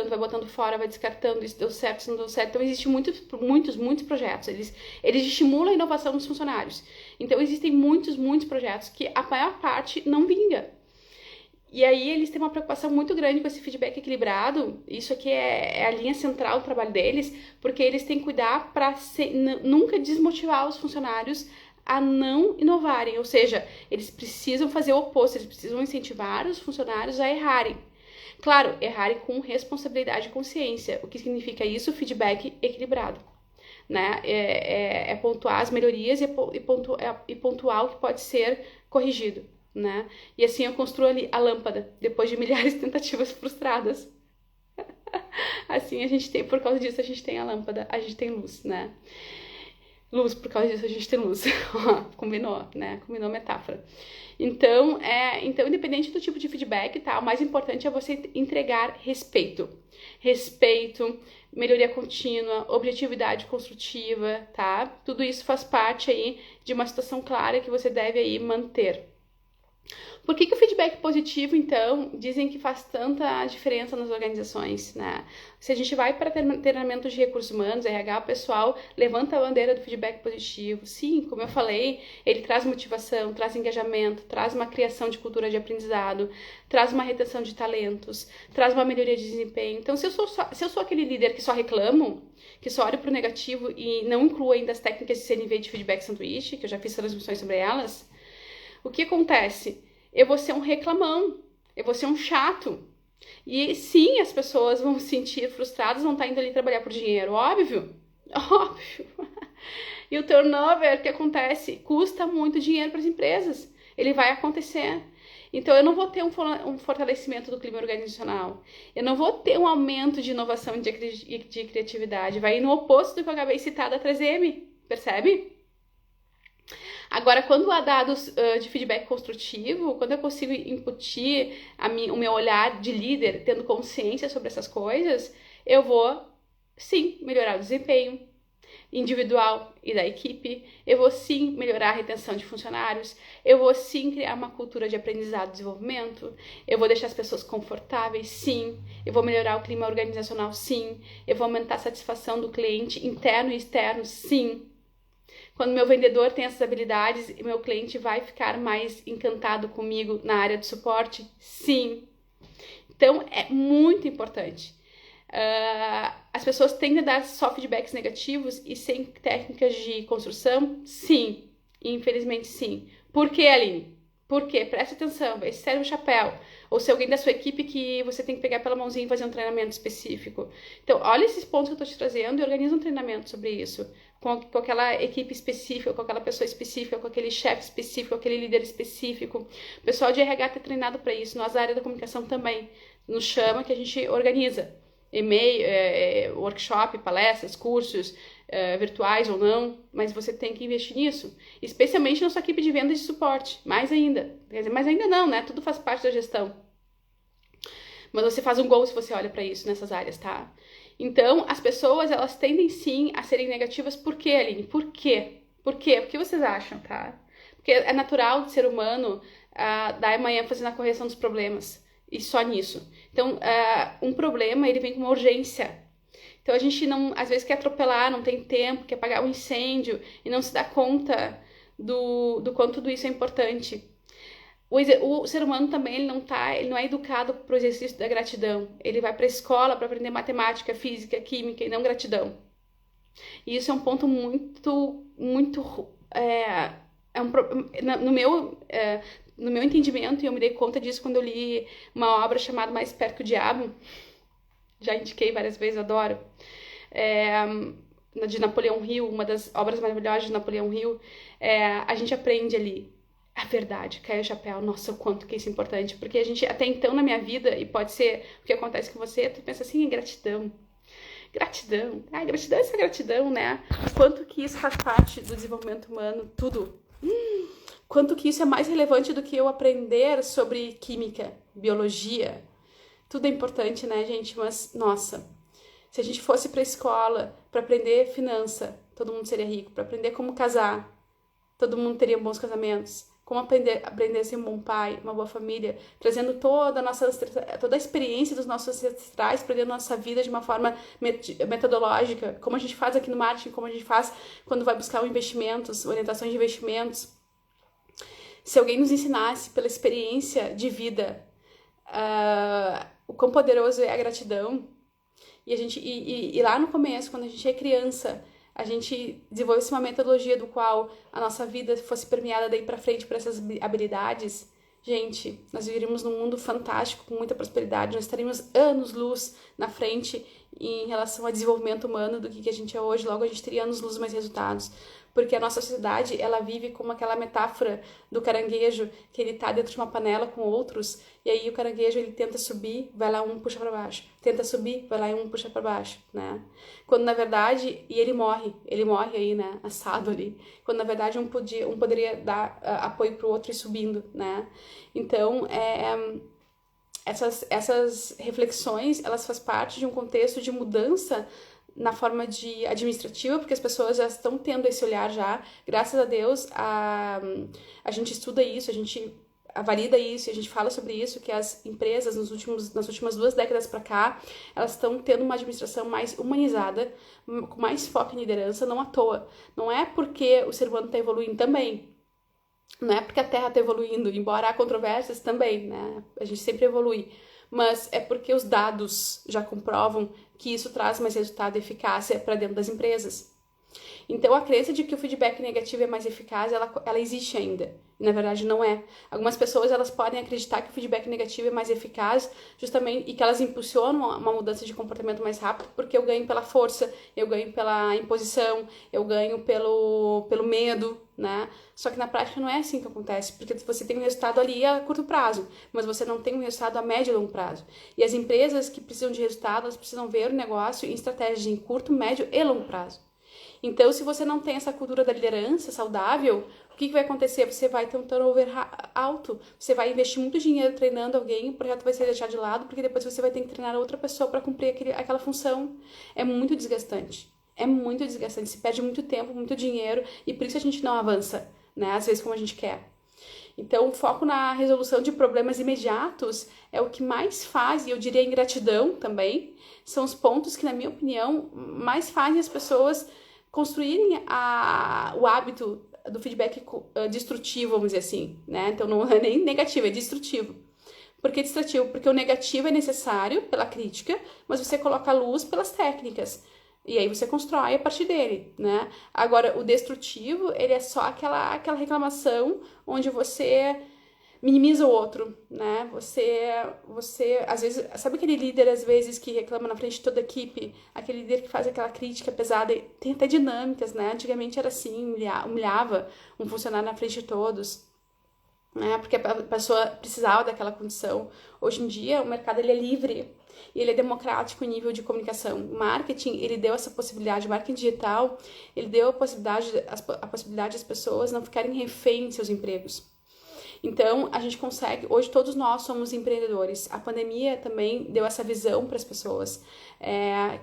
S1: vai botando fora, vai descartando, isso deu certo, isso não deu certo. Então, existem muitos projetos. Eles estimulam a inovação dos funcionários. Então, existem muitos projetos que a maior parte não vinga. E aí, eles têm uma preocupação muito grande com esse feedback equilibrado. Isso aqui é a linha central do trabalho deles, porque eles têm que cuidar para nunca desmotivar os funcionários a não inovarem, ou seja, eles precisam fazer o oposto, eles precisam incentivar os funcionários a errarem. Claro, errarem com responsabilidade e consciência. O que significa isso? Feedback equilibrado, né? É pontuar as melhorias e pontuar o que pode ser corrigido, né? E assim eu construo ali a lâmpada, depois de milhares de tentativas frustradas. Assim por causa disso a gente tem a lâmpada, a gente tem luz, né? Luz, por causa disso a gente tem luz. Combinou, né? Combinou a metáfora. Então, independente do tipo de feedback, tá? O mais importante é você entregar respeito. Respeito, melhoria contínua, objetividade construtiva, tá? Tudo isso faz parte aí de uma situação clara que você deve aí manter. Por que o feedback positivo, então, dizem que faz tanta diferença nas organizações, né? Se a gente vai para treinamentos de recursos humanos, RH, o pessoal levanta a bandeira do feedback positivo. Sim, como eu falei, ele traz motivação, traz engajamento, traz uma criação de cultura de aprendizado, traz uma retenção de talentos, traz uma melhoria de desempenho. Então, se eu sou aquele líder que só reclamo, que só olho para o negativo e não incluo ainda as técnicas de CNV de feedback sanduíche, que eu já fiz transmissões sobre elas, o que acontece? Eu vou ser um reclamão, eu vou ser um chato. E sim, as pessoas vão se sentir frustradas, vão estar indo ali trabalhar por dinheiro, óbvio. E o turnover que acontece custa muito dinheiro para as empresas. Ele vai acontecer. Então, eu não vou ter um fortalecimento do clima organizacional. Eu não vou ter um aumento de inovação e de criatividade. Vai ir no oposto do que eu acabei de citar da 3M, percebe? Agora, quando há dados de feedback construtivo, quando eu consigo incutir o meu olhar de líder, tendo consciência sobre essas coisas, eu vou, sim, melhorar o desempenho individual e da equipe, eu vou, sim, melhorar a retenção de funcionários, eu vou, sim, criar uma cultura de aprendizado e desenvolvimento, eu vou deixar as pessoas confortáveis, sim, eu vou melhorar o clima organizacional, sim, eu vou aumentar a satisfação do cliente interno e externo, sim. Quando meu vendedor tem essas habilidades, meu cliente vai ficar mais encantado comigo na área de suporte? Sim. Então, é muito importante. As pessoas tendem a dar só feedbacks negativos e sem técnicas de construção? Sim. Infelizmente, sim. Por que, Aline? Por quê? Preste atenção, esse serve o chapéu. Ou se alguém da sua equipe que você tem que pegar pela mãozinha e fazer um treinamento específico. Então, olha esses pontos que eu estou te trazendo e organiza um treinamento sobre isso. Com aquela equipe específica, com aquela pessoa específica, com aquele chefe específico, com aquele líder específico. O pessoal de RH está treinado para isso. Nós, da área da comunicação, também nos chama que a gente organiza e-mail, workshop, palestras, cursos, virtuais ou não, mas você tem que investir nisso, especialmente na sua equipe de vendas e de suporte, mais ainda. Quer dizer, mais ainda não, né? Tudo faz parte da gestão. Mas você faz um gol se você olha para isso nessas áreas, tá? Então, as pessoas, elas tendem sim a serem negativas. Por quê, Aline? Por quê? Por quê? O que vocês acham, tá? Porque é natural do ser humano dar uma ênfase na correção dos problemas. E só nisso. Então, um problema, ele vem com uma urgência. Então, a gente não, às vezes, quer atropelar, não tem tempo, quer apagar um incêndio e não se dá conta do quanto tudo isso é importante. O ser humano também ele não é educado para o exercício da gratidão. Ele vai para a escola para aprender matemática, física, química e não gratidão. E isso é um ponto muito no meu entendimento, e eu me dei conta disso quando eu li uma obra chamada Mais Perto que o Diabo. Já indiquei várias vezes, adoro. De Napoleão Hill, uma das obras maravilhosas de Napoleão Hill. A gente aprende ali a verdade, cai o chapéu, nossa, o quanto que isso é importante, porque a gente, até então na minha vida, e pode ser o que acontece com você, tu pensa assim, gratidão, gratidão, essa gratidão, né, o quanto que isso faz parte do desenvolvimento humano, tudo, quanto que isso é mais relevante do que eu aprender sobre química, biologia, tudo é importante, né, gente, mas, nossa, se a gente fosse para a escola para aprender finança, todo mundo seria rico, para aprender como casar, todo mundo teria bons casamentos, como aprender a ser um bom pai, uma boa família, trazendo toda a experiência dos nossos ancestrais para dentro da nossa vida de uma forma metodológica, como a gente faz aqui no marketing, como a gente faz quando vai buscar investimentos, orientações de investimentos. Se alguém nos ensinasse pela experiência de vida o quão poderoso é a gratidão, e lá no começo, quando a gente é criança, a gente desenvolvesse uma metodologia do qual a nossa vida fosse permeada daí pra frente por essas habilidades, gente, nós viveríamos num mundo fantástico, com muita prosperidade, nós estaríamos anos-luz na frente em relação ao desenvolvimento humano do que a gente é hoje, logo a gente teria anos-luz mais resultados. Porque a nossa sociedade, ela vive como aquela metáfora do caranguejo, que ele tá dentro de uma panela com outros, e aí o caranguejo, ele tenta subir, vai lá um, puxa para baixo. Tenta subir, vai lá e um, puxa para baixo, né? Quando, na verdade, e ele morre aí, né, assado ali. Quando, na verdade, um poderia dar apoio pro outro e subindo, né? Então, essas reflexões, elas fazem parte de um contexto de mudança na forma de administrativa, porque as pessoas já estão tendo esse olhar já, graças a Deus, a gente estuda isso, a gente valida isso, a gente fala sobre isso, que as empresas nas últimas 2 décadas para cá, elas estão tendo uma administração mais humanizada, com mais foco em liderança, não à toa. Não é porque o ser humano está evoluindo também, não é porque a Terra está evoluindo, embora há controvérsias também, né? A gente sempre evolui. Mas é porque os dados já comprovam que isso traz mais resultado e eficácia para dentro das empresas. Então, a crença de que o feedback negativo é mais eficaz, ela existe ainda. E, na verdade, não é. Algumas pessoas, elas podem acreditar que o feedback negativo é mais eficaz, justamente, e que elas impulsionam uma mudança de comportamento mais rápido, porque eu ganho pela força, eu ganho pela imposição, eu ganho pelo medo, né? Só que na prática não é assim que acontece, porque você tem um resultado ali a curto prazo, mas você não tem um resultado a médio e longo prazo. E as empresas que precisam de resultado, elas precisam ver o negócio em estratégias em curto, médio e longo prazo. Então, se você não tem essa cultura da liderança saudável, o que vai acontecer? Você vai ter um turnover alto, você vai investir muito dinheiro treinando alguém, o projeto vai ser deixado de lado, porque depois você vai ter que treinar outra pessoa para cumprir aquela função. É muito desgastante. É muito desgastante. Se perde muito tempo, muito dinheiro, e por isso a gente não avança, né? Às vezes como a gente quer. Então, o foco na resolução de problemas imediatos é o que mais faz, e eu diria ingratidão também, são os pontos que, na minha opinião, mais fazem as pessoas construírem o hábito do feedback destrutivo, vamos dizer assim, né? Então, não é nem negativo, é destrutivo. Por que destrutivo? Porque o negativo é necessário pela crítica, mas você coloca a luz pelas técnicas. E aí você constrói a partir dele, né? Agora, o destrutivo, ele é só aquela reclamação onde você minimiza o outro, né? Você, às vezes, sabe aquele líder, às vezes, que reclama na frente de toda a equipe? Aquele líder que faz aquela crítica pesada, tem até dinâmicas, né? Antigamente era assim, humilhava um funcionário na frente de todos, né? Porque a pessoa precisava daquela condição. Hoje em dia, o mercado, ele é livre, e ele é democrático em nível de comunicação. O marketing, ele deu essa possibilidade, o marketing digital, ele deu a possibilidade das pessoas não ficarem refém de seus empregos. Então, a gente consegue, hoje todos nós somos empreendedores. A pandemia também deu essa visão para as pessoas,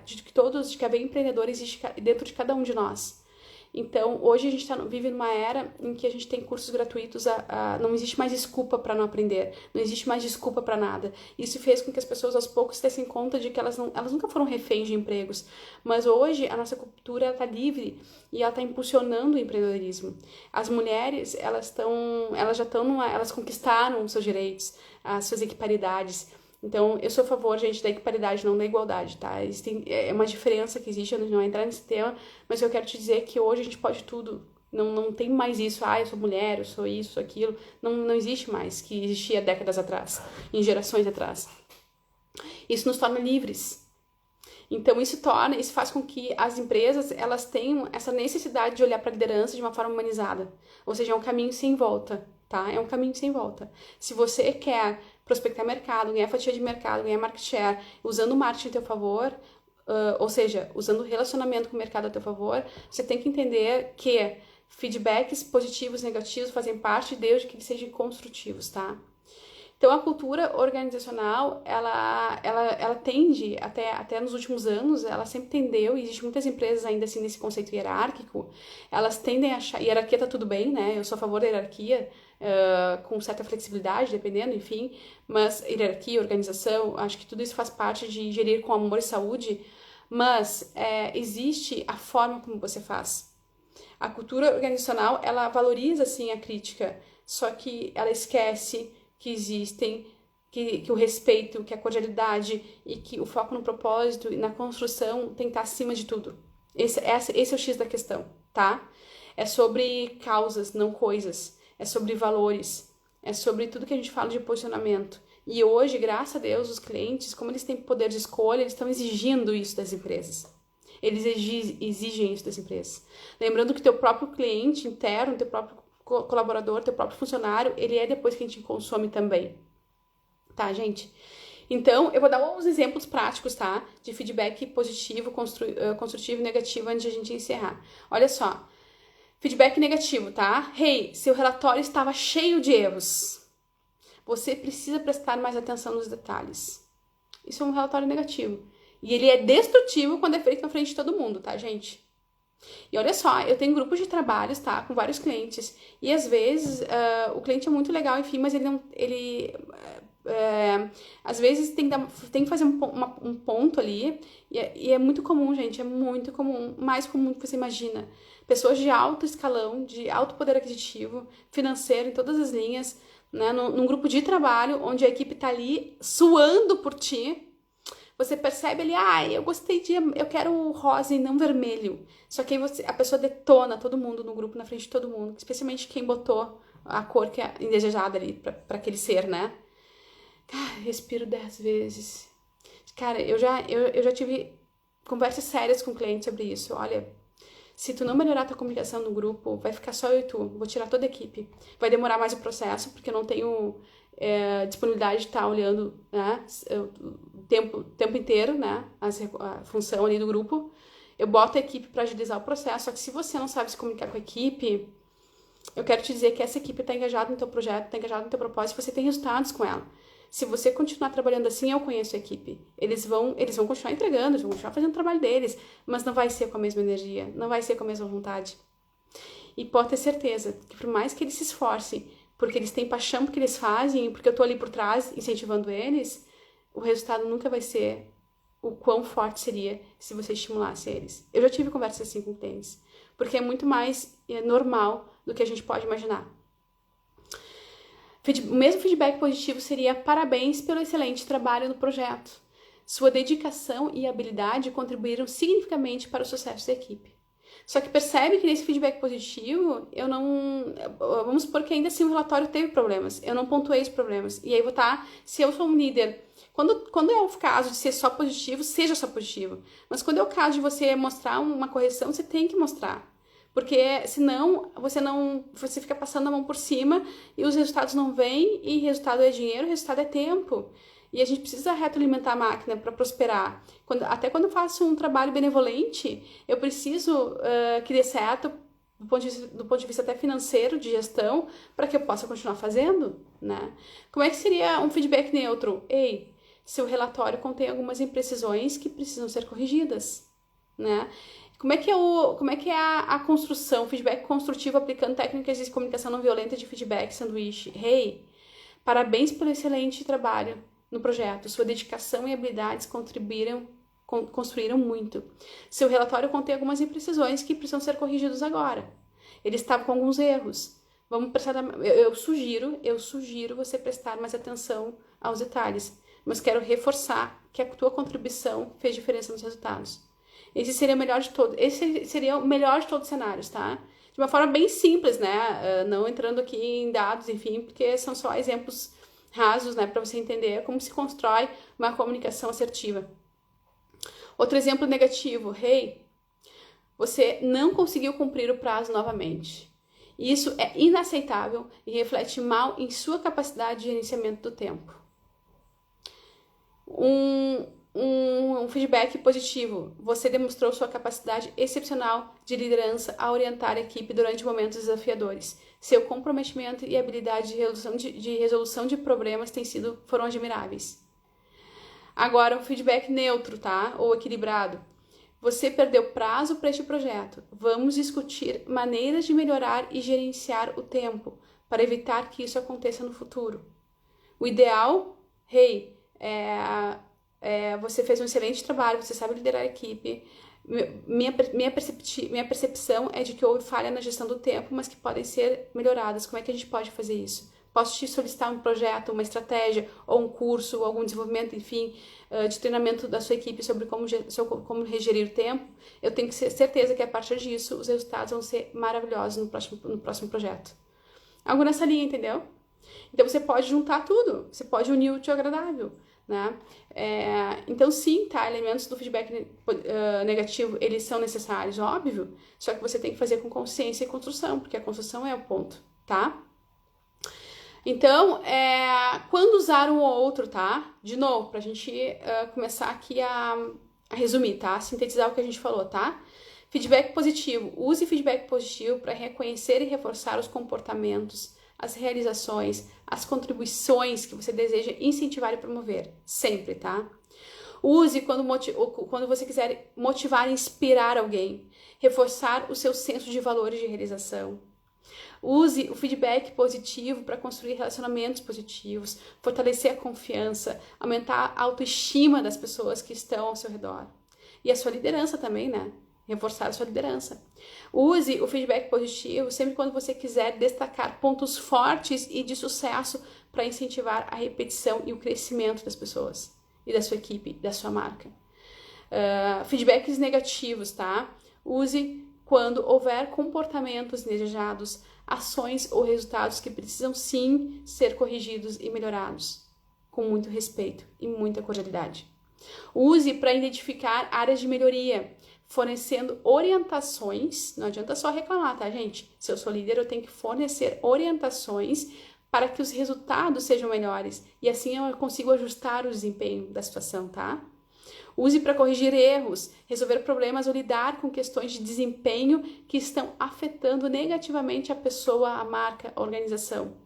S1: de que haver empreendedor existe dentro de cada um de nós. Então, hoje a gente vive numa era em que a gente tem cursos gratuitos, não existe mais desculpa para não aprender, não existe mais desculpa para nada. Isso fez com que as pessoas aos poucos se dessem conta de que elas nunca foram reféns de empregos, mas hoje a nossa cultura está livre e ela está impulsionando o empreendedorismo. As mulheres, elas conquistaram os seus direitos, as suas equiparidades. Então, eu sou a favor, gente, da equiparidade, não da igualdade, tá? É uma diferença que existe, eu não vou entrar nesse tema, mas eu quero te dizer que hoje a gente pode tudo. Não tem mais isso, eu sou mulher, eu sou isso, aquilo. Não existe mais, que existia décadas atrás, em gerações atrás. Isso nos torna livres. Então, isso faz com que as empresas, elas tenham essa necessidade de olhar para a liderança de uma forma humanizada. Ou seja, é um caminho sem volta, tá? É um caminho sem volta. Se você quer prospectar mercado, ganhar fatia de mercado, ganhar market share, usando o marketing a teu favor, ou seja, usando o relacionamento com o mercado a teu favor, você tem que entender que feedbacks positivos e negativos fazem parte desde que eles sejam construtivos, tá? Então, a cultura organizacional, ela tende, até nos últimos anos, ela sempre tendeu, e existem muitas empresas ainda assim nesse conceito hierárquico, elas tendem a achar, hierarquia tá tudo bem, né? Eu sou a favor da hierarquia, com certa flexibilidade, dependendo, enfim, mas hierarquia, organização, acho que tudo isso faz parte de gerir com amor e saúde, mas existe a forma como você faz. A cultura organizacional, ela valoriza, sim, a crítica, só que ela esquece que existem, que o respeito, que a cordialidade e que o foco no propósito e na construção tem que estar acima de tudo. Esse é o X da questão, tá? É sobre causas, não coisas. É sobre valores. É sobre tudo que a gente fala de posicionamento. E hoje, graças a Deus, os clientes, como eles têm poder de escolha, eles estão exigindo isso das empresas. Eles exigem isso das empresas. Lembrando que teu próprio cliente interno, teu próprio colaborador, teu próprio funcionário, ele é depois que a gente consome também. Tá, gente? Então, eu vou dar uns exemplos práticos, tá? De feedback positivo, construtivo e negativo antes de a gente encerrar. Olha só. Feedback negativo, tá? Hey, seu relatório estava cheio de erros. Você precisa prestar mais atenção nos detalhes. Isso é um relatório negativo. E ele é destrutivo quando é feito na frente de todo mundo, tá, gente? E olha só, eu tenho grupos de trabalhos, tá? Com vários clientes. E às vezes, o cliente é muito legal, enfim, mas ele não... às vezes tem que fazer um ponto ali. E é muito comum, gente. É muito comum. Mais comum do que você imagina. Pessoas de alto escalão, de alto poder aquisitivo, financeiro, em todas as linhas, né? Num grupo de trabalho, onde a equipe tá ali suando por ti. Você percebe ali, eu quero o rosa e não vermelho. Só que aí a pessoa detona todo mundo no grupo, na frente de todo mundo. Especialmente quem botou a cor que é indesejada ali pra aquele ser, né? Cara, respiro 10 vezes. Cara, eu já tive conversas sérias com clientes sobre isso. Olha, se tu não melhorar a tua comunicação no grupo, vai ficar só eu e tu. Vou tirar toda a equipe. Vai demorar mais o processo, porque eu não tenho disponibilidade de estar olhando, né, o tempo inteiro, né, a função ali do grupo. Eu boto a equipe para agilizar o processo, só que se você não sabe se comunicar com a equipe, eu quero te dizer que essa equipe está engajada no teu projeto, está engajada no teu propósito, você tem resultados com ela. Se você continuar trabalhando assim, eu conheço a equipe. Eles vão continuar entregando, eles vão continuar fazendo o trabalho deles, mas não vai ser com a mesma energia, não vai ser com a mesma vontade. E pode ter certeza que por mais que eles se esforcem, porque eles têm paixão porque eles fazem, porque eu tô ali por trás incentivando eles, o resultado nunca vai ser o quão forte seria se você estimulasse eles. Eu já tive conversas assim com clientes, porque é muito mais normal do que a gente pode imaginar. O mesmo feedback positivo seria: parabéns pelo excelente trabalho no projeto. Sua dedicação e habilidade contribuíram significativamente para o sucesso da equipe. Só que percebe que nesse feedback positivo, vamos supor que ainda assim o relatório teve problemas. Eu não pontuei os problemas. E aí vou estar, se eu sou um líder, quando é o caso de ser só positivo, seja só positivo. Mas quando é o caso de você mostrar uma correção, você tem que mostrar. Porque senão você fica passando a mão por cima e os resultados não vêm, e resultado é dinheiro, resultado é tempo. E a gente precisa retroalimentar a máquina para prosperar. Até quando eu faço um trabalho benevolente, eu preciso que dê certo do ponto de vista até financeiro, de gestão, para que eu possa continuar fazendo, né? Como é que seria um feedback neutro? Ei, seu relatório contém algumas imprecisões que precisam ser corrigidas, né? Como é que é a construção, feedback construtivo aplicando técnicas de comunicação não violenta de feedback sanduíche? Hey, parabéns pelo excelente trabalho no projeto. Sua dedicação e habilidades construíram muito. Seu relatório contém algumas imprecisões que precisam ser corrigidos agora. Ele estava com alguns erros. Vamos prestar, eu sugiro você prestar mais atenção aos detalhes, mas quero reforçar que a tua contribuição fez diferença nos resultados. Esse seria o melhor de todos os cenários, tá? De uma forma bem simples, né? Não entrando aqui em dados, enfim, porque são só exemplos rasos, né? Para você entender como se constrói uma comunicação assertiva. Outro exemplo negativo. Hey, você não conseguiu cumprir o prazo novamente. Isso é inaceitável e reflete mal em sua capacidade de gerenciamento do tempo. um feedback positivo. Você demonstrou sua capacidade excepcional de liderança a orientar a equipe durante momentos desafiadores. Seu comprometimento e habilidade de resolução de problemas foram admiráveis. Agora, um feedback neutro, tá? Ou equilibrado. Você perdeu prazo para este projeto. Vamos discutir maneiras de melhorar e gerenciar o tempo para evitar que isso aconteça no futuro. O ideal, você fez um excelente trabalho, você sabe liderar a equipe. Minha percepção é de que houve falha na gestão do tempo, mas que podem ser melhoradas. Como é que a gente pode fazer isso? Posso te solicitar um projeto, uma estratégia, ou um curso, ou algum desenvolvimento, enfim, de treinamento da sua equipe sobre como gerir o tempo. Eu tenho certeza que a partir disso os resultados vão ser maravilhosos no próximo projeto. Algo nessa linha, entendeu? Então você pode juntar tudo, você pode unir o útil ao agradável, né? Então sim, tá, elementos do feedback negativo, eles são necessários, óbvio, só que você tem que fazer com consciência e construção, porque a construção é o ponto, tá? Então, quando usar um ou outro, tá? De novo, pra gente começar aqui a resumir, tá? Sintetizar o que a gente falou, tá? Feedback positivo. Use feedback positivo para reconhecer e reforçar os comportamentos, as realizações, as contribuições que você deseja incentivar e promover. Sempre, tá? Use quando você quiser motivar e inspirar alguém. Reforçar o seu senso de valores de realização. Use o feedback positivo para construir relacionamentos positivos, fortalecer a confiança, aumentar a autoestima das pessoas que estão ao seu redor. E a sua liderança também, né? Reforçar a sua liderança. Use o feedback positivo sempre quando você quiser destacar pontos fortes e de sucesso para incentivar a repetição e o crescimento das pessoas e da sua equipe, da sua marca. Feedbacks negativos, tá? Use quando houver comportamentos indesejados, ações ou resultados que precisam sim ser corrigidos e melhorados, com muito respeito e muita cordialidade. Use para identificar áreas de melhoria, fornecendo orientações. Não adianta só reclamar, tá, gente? Se eu sou líder, eu tenho que fornecer orientações para que os resultados sejam melhores e assim eu consigo ajustar o desempenho da situação, tá? Use para corrigir erros, resolver problemas ou lidar com questões de desempenho que estão afetando negativamente a pessoa, a marca, a organização.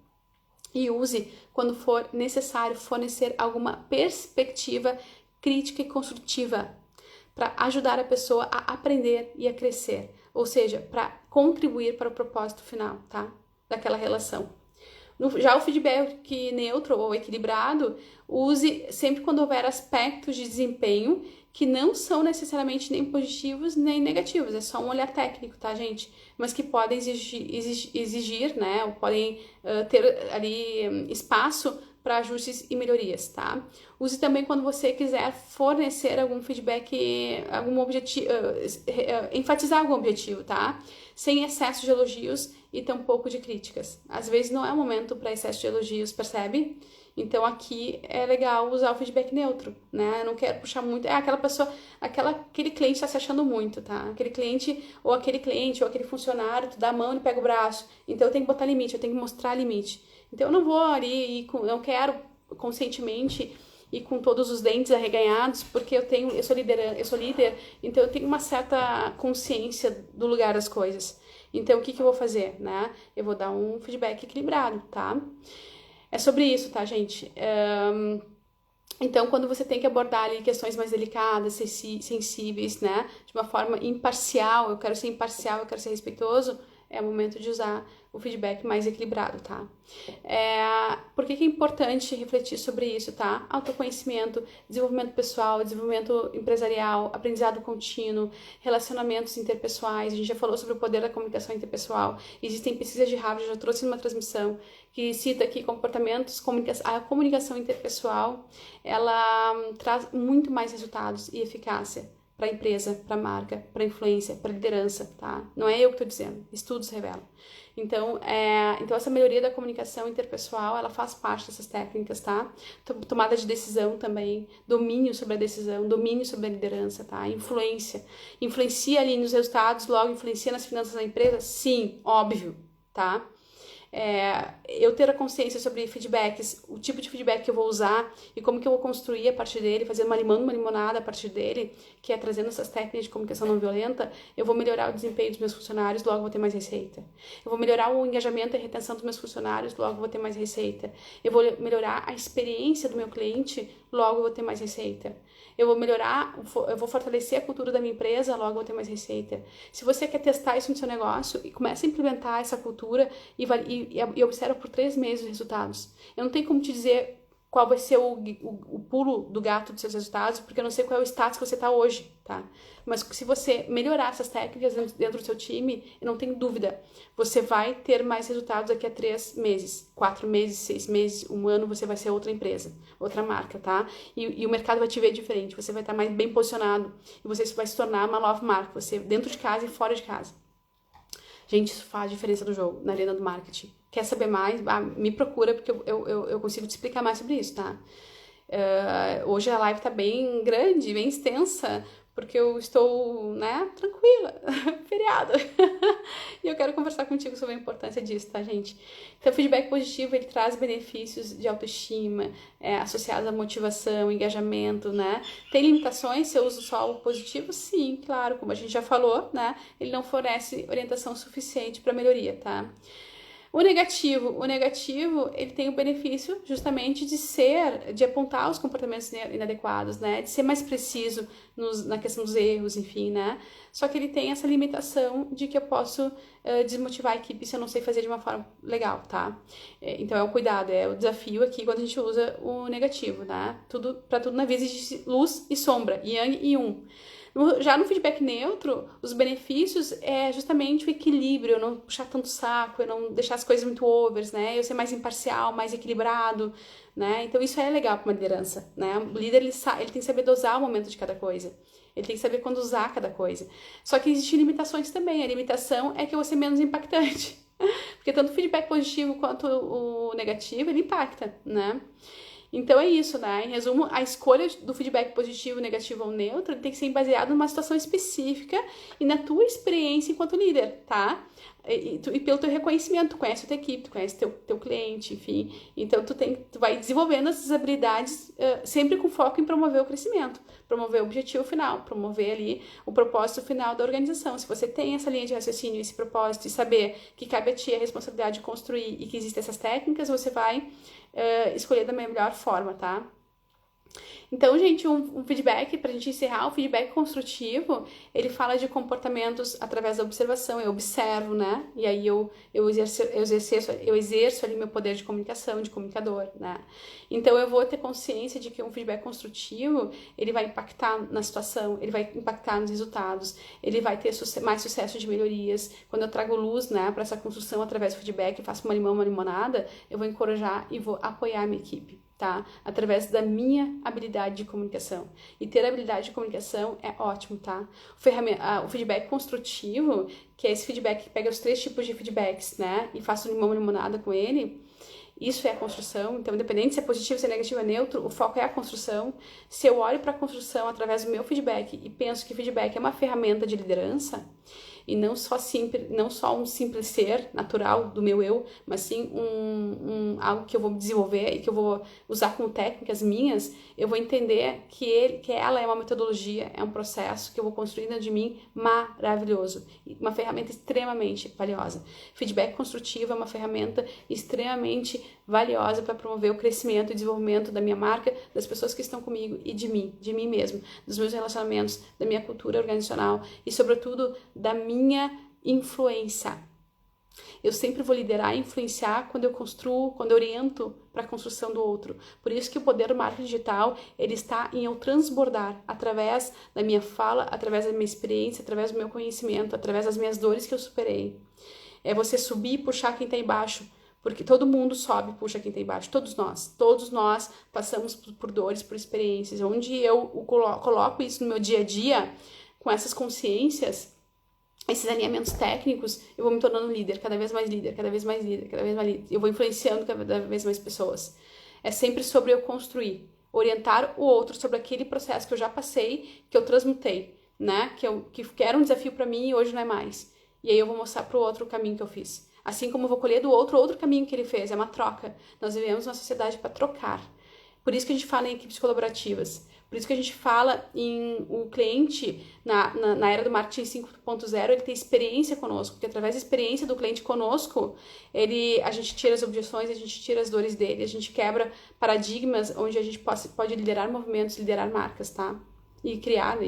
S1: E use quando for necessário fornecer alguma perspectiva crítica e construtiva para ajudar a pessoa a aprender e a crescer, ou seja, para contribuir para o propósito final, tá? Daquela relação. Já o feedback neutro ou equilibrado, use sempre quando houver aspectos de desempenho que não são necessariamente nem positivos nem negativos, é só um olhar técnico, tá, gente? Mas que podem exigir, né, ou podem ter ali espaço para ajustes e melhorias, tá? Use também quando você quiser fornecer algum feedback, algum objetivo, enfatizar algum objetivo, tá? Sem excesso de elogios e tampouco de críticas. Às vezes não é o momento para excesso de elogios, percebe? Então aqui é legal usar o feedback neutro, né? Eu não quero puxar muito. Aquela pessoa, aquele cliente está se achando muito, tá? Aquele cliente ou aquele funcionário, tu dá a mão e pega o braço. Então eu tenho que botar limite, eu tenho que mostrar limite. Então eu não vou ali não quero conscientemente e com todos os dentes arreganhados, porque eu sou líder, então eu tenho uma certa consciência do lugar das coisas. Então, o que eu vou fazer, né? Eu vou dar um feedback equilibrado, tá? É sobre isso, tá, gente? Então, quando você tem que abordar ali questões mais delicadas, sensíveis, né? De uma forma imparcial, eu quero ser imparcial, eu quero ser respeitoso, é o momento de usar o feedback mais equilibrado, tá? Por que é importante refletir sobre isso, tá? Autoconhecimento, desenvolvimento pessoal, desenvolvimento empresarial, aprendizado contínuo, relacionamentos interpessoais. A gente já falou sobre o poder da comunicação interpessoal. Existem pesquisas de Harvard, já trouxe numa transmissão, que cita aqui a comunicação interpessoal, ela traz muito mais resultados e eficácia para a empresa, para a marca, para a influência, para a liderança, tá? Não é eu que estou dizendo, estudos revelam. Então, essa melhoria da comunicação interpessoal, ela faz parte dessas técnicas, tá? Tomada de decisão também, domínio sobre a decisão, domínio sobre a liderança, tá? Influencia ali nos resultados, logo influencia nas finanças da empresa? Sim, óbvio, tá? eu ter a consciência sobre feedbacks, o tipo de feedback que eu vou usar e como que eu vou construir a partir dele, fazer uma limonada a partir dele, que é trazendo essas técnicas de comunicação não violenta, eu vou melhorar o desempenho dos meus funcionários, logo vou ter mais receita. Eu vou melhorar o engajamento e a retenção dos meus funcionários, logo vou ter mais receita. Eu vou melhorar a experiência do meu cliente, logo vou ter mais receita. Eu vou fortalecer a cultura da minha empresa, logo vou ter mais receita. Se você quer testar isso no seu negócio, e começa a implementar essa cultura e observa por 3 meses os resultados. Eu não tenho como te dizer qual vai ser o pulo do gato dos seus resultados, porque eu não sei qual é o status que você está hoje, tá? Mas se você melhorar essas técnicas dentro do seu time, eu não tenho dúvida, você vai ter mais resultados daqui a 3 meses, 4 meses, 6 meses, 1 ano, você vai ser outra empresa, outra marca, tá? E o mercado vai te ver diferente, você vai estar mais bem posicionado e você vai se tornar uma nova marca, você dentro de casa e fora de casa. Gente, isso faz diferença no jogo, na arena do marketing. Quer saber mais? Me procura, porque eu consigo te explicar mais sobre isso, tá? Hoje a live tá bem grande, bem extensa, porque eu estou, né, tranquila, feriado. E eu quero conversar contigo sobre a importância disso, tá, gente? Então, o feedback positivo, ele traz benefícios de autoestima, associados à motivação, engajamento, né? Tem limitações se eu uso só o positivo? Sim, claro, como a gente já falou, né? Ele não fornece orientação suficiente para melhoria, tá? O negativo, ele tem o benefício justamente de apontar os comportamentos inadequados, né? De ser mais preciso na questão dos erros, enfim, né? Só que ele tem essa limitação de que eu posso desmotivar a equipe se eu não sei fazer de uma forma legal, tá? Então é o cuidado, é o desafio aqui quando a gente usa o negativo, né? Para tudo na vida existe luz e sombra, yang e yin. Já no feedback neutro, os benefícios é justamente o equilíbrio, eu não puxar tanto saco, eu não deixar as coisas muito overs, né? Eu ser mais imparcial, mais equilibrado, né? Então isso é legal para uma liderança, né? O líder, ele tem que saber dosar o momento de cada coisa. Ele tem que saber quando usar cada coisa. Só que existem limitações também. A limitação é que eu vou ser menos impactante. Porque tanto o feedback positivo quanto o negativo, ele impacta, né? Então é isso, né? Em resumo, a escolha do feedback positivo, negativo ou neutro tem que ser baseado numa situação específica e na tua experiência enquanto líder, tá? E pelo teu reconhecimento, tu conhece a tua equipe, tu conhece teu cliente, enfim. Então tu vai desenvolvendo essas habilidades sempre com foco em promover o crescimento, promover o objetivo final, promover ali o propósito final da organização. Se você tem essa linha de raciocínio, esse propósito e saber que cabe a ti a responsabilidade de construir e que existem essas técnicas, você vai escolher da melhor forma, tá? Então, gente, um feedback, pra gente encerrar, o feedback construtivo, ele fala de comportamentos através da observação, eu observo, né? E aí eu exerço ali meu poder de comunicação, de comunicador, né? Então, eu vou ter consciência de que um feedback construtivo, ele vai impactar na situação, ele vai impactar nos resultados, ele vai ter mais sucesso de melhorias. Quando eu trago luz, né, para essa construção através do feedback, eu faço uma limonada, eu vou encorajar e vou apoiar a minha equipe, tá? Através da minha habilidade de comunicação. E ter habilidade de comunicação é ótimo, tá? O feedback construtivo, que é esse feedback que pega os 3 tipos de feedbacks, né? E faço limonada com ele. Isso é a construção. Então, independente se é positivo, se é negativo, é neutro, o foco é a construção. Se eu olho para a construção através do meu feedback e penso que feedback é uma ferramenta de liderança, e não só um simples ser natural do meu eu, mas sim algo que eu vou desenvolver e que eu vou usar como técnicas minhas, eu vou entender que ela é uma metodologia, é um processo que eu vou construir dentro de mim maravilhoso, uma ferramenta extremamente valiosa. Feedback construtivo é uma ferramenta extremamente valiosa para promover o crescimento e desenvolvimento da minha marca, das pessoas que estão comigo e de mim mesmo, dos meus relacionamentos, da minha cultura organizacional e, sobretudo, da minha influência. Eu sempre vou liderar e influenciar quando eu construo, quando eu oriento para a construção do outro. Por isso que o poder do marketing digital, ele está em eu transbordar através da minha fala, através da minha experiência, através do meu conhecimento, através das minhas dores que eu superei. É você subir e puxar quem está embaixo, porque todo mundo sobe e puxa quem está embaixo, todos nós passamos por dores, por experiências, onde eu coloco isso no meu dia a dia, com essas consciências, esses alinhamentos técnicos, eu vou me tornando líder, cada vez mais líder, cada vez mais líder, cada vez mais líder, eu vou influenciando cada vez mais pessoas. É sempre sobre eu construir, orientar o outro sobre aquele processo que eu já passei, que eu transmutei, né, que era um desafio para mim e hoje não é mais. E aí eu vou mostrar pro outro o caminho que eu fiz. Assim como eu vou colher do outro caminho que ele fez, é uma troca. Nós vivemos uma sociedade para trocar. Por isso que a gente fala em equipes colaborativas. Por isso que a gente fala em o cliente, na era do marketing 5.0, ele tem experiência conosco, porque através da experiência do cliente conosco, a gente tira as objeções, a gente tira as dores dele, a gente quebra paradigmas onde a gente pode liderar movimentos, liderar marcas, tá? E criar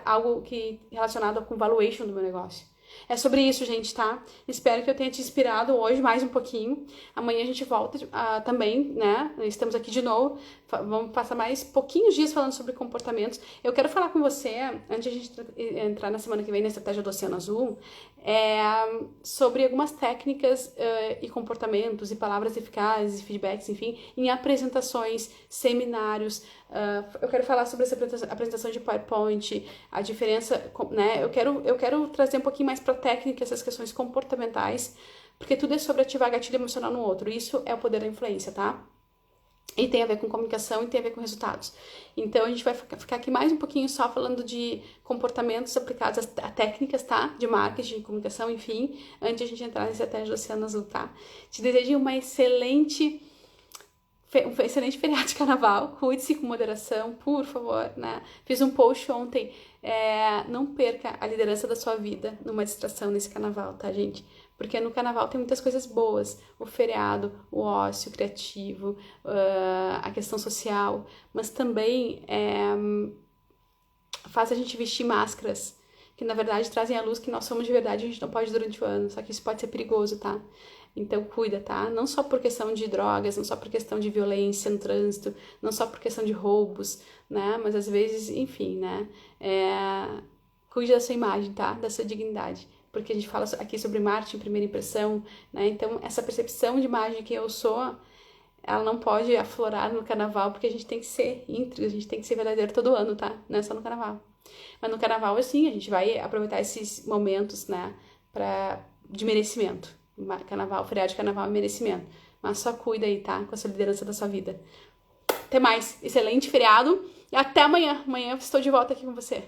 S1: algo relacionado com valuation do meu negócio. É sobre isso, gente, tá? Espero que eu tenha te inspirado hoje mais um pouquinho. Amanhã a gente volta também, né? Estamos aqui de novo. Vamos passar mais pouquinhos dias falando sobre comportamentos. Eu quero falar com você, antes de a gente entrar na semana que vem na estratégia do Oceano Azul, sobre algumas técnicas e comportamentos e palavras eficazes e feedbacks, enfim, em apresentações, seminários. Eu quero falar sobre essa apresentação de PowerPoint, a diferença, né? Eu quero trazer um pouquinho mais para a técnica essas questões comportamentais, porque tudo é sobre ativar gatilho emocional no outro. Isso é o poder da influência, tá? E tem a ver com comunicação e tem a ver com resultados. Então, a gente vai ficar aqui mais um pouquinho só falando de comportamentos aplicados a técnicas, tá? De marketing, de comunicação, enfim, antes de a gente entrar na estratégia do Oceano Azul, tá? Te desejo um excelente feriado de carnaval. Cuide-se com moderação, por favor, né? Fiz um post ontem. Não perca a liderança da sua vida numa distração nesse carnaval, tá, gente? Porque no carnaval tem muitas coisas boas. O feriado, o ócio criativo, a questão social. Mas também faz a gente vestir máscaras que, na verdade, trazem à luz que nós somos de verdade. A gente não pode durante o ano. Só que isso pode ser perigoso, tá? Então, cuida, tá? Não só por questão de drogas, não só por questão de violência no trânsito, não só por questão de roubos, né? Mas, às vezes, enfim, né? Cuide da sua imagem, tá? Da sua dignidade. Porque a gente fala aqui sobre marketing, primeira impressão, né? Então, essa percepção de imagem que eu sou, ela não pode aflorar no carnaval, porque a gente tem que ser íntegro, a gente tem que ser verdadeiro todo ano, tá? Não é só no carnaval. Mas no carnaval, assim, a gente vai aproveitar esses momentos, né? De merecimento. Carnaval, feriado de carnaval é merecimento. Mas só cuida aí, tá? Com essa liderança da sua vida. Até mais. Excelente feriado. E até amanhã. Amanhã eu estou de volta aqui com você.